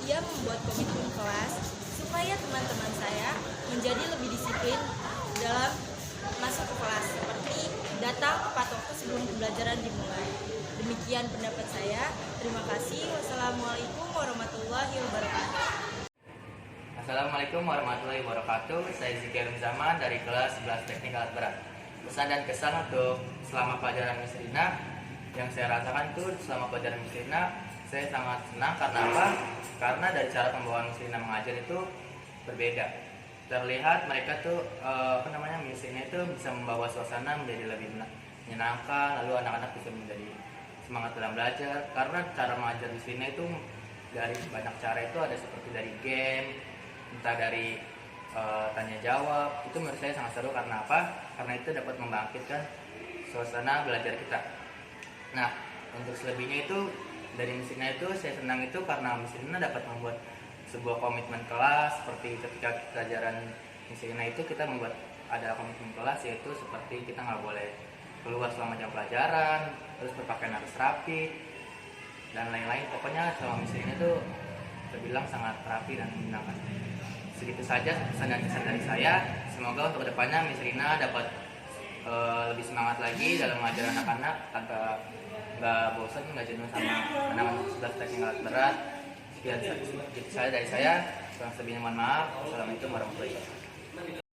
Ia membuat komitmen kelas supaya teman-teman saya menjadi lebih disiplin dalam masuk ke kelas, seperti datang tepat waktu sebelum pembelajaran dimulai. Demikian pendapat saya. Terima kasih. Wassalamualaikum warahmatullahi wabarakatuh. Assalamualaikum warahmatullahi wabarakatuh. Saya Zikir Zaman dari kelas 11 Teknik Alat Berat. Pesan dan kesan untuk selama pelajaran Miss Rina yang saya rasakan tuh selama pelajaran Miss Rina, saya sangat senang. Karena apa? Karena dari cara pembawaan Miss Rina mengajar itu berbeda. Terlihat mereka tuh Miss Rina itu bisa membawa suasana menjadi lebih menyenangkan, lalu anak-anak bisa menjadi semangat dalam belajar. Karena cara mengajar Miss Rina itu dari banyak cara, itu ada seperti dari game, entah dari tanya jawab. Itu menurut saya sangat seru. Karena apa? Karena itu dapat membangkitkan suasana belajar kita. Nah, untuk selebihnya itu dari Miss Rina itu saya senang itu karena Miss Rina dapat membuat sebuah komitmen kelas. Seperti ketika pelajaran Miss Rina itu kita membuat ada komitmen kelas, yaitu seperti kita nggak boleh keluar selama jam pelajaran, terus berpakaian harus rapi dan lain-lain. Pokoknya selama Miss Rina itu terbilang sangat rapi dan menyenangkan. Segitu saja pesan dan kesan dari saya. Semoga untuk kedepannya Miss Rina dapat lebih semangat lagi dalam mengajar anak-anak tanpa nggak bosan, nggak jenuh sama anak-anak 11 Teknik Alat Berat. Sekian saja dari saya. Kurang lebihnya mohon maaf. Assalamualaikum warahmatullahi wabarakatuh.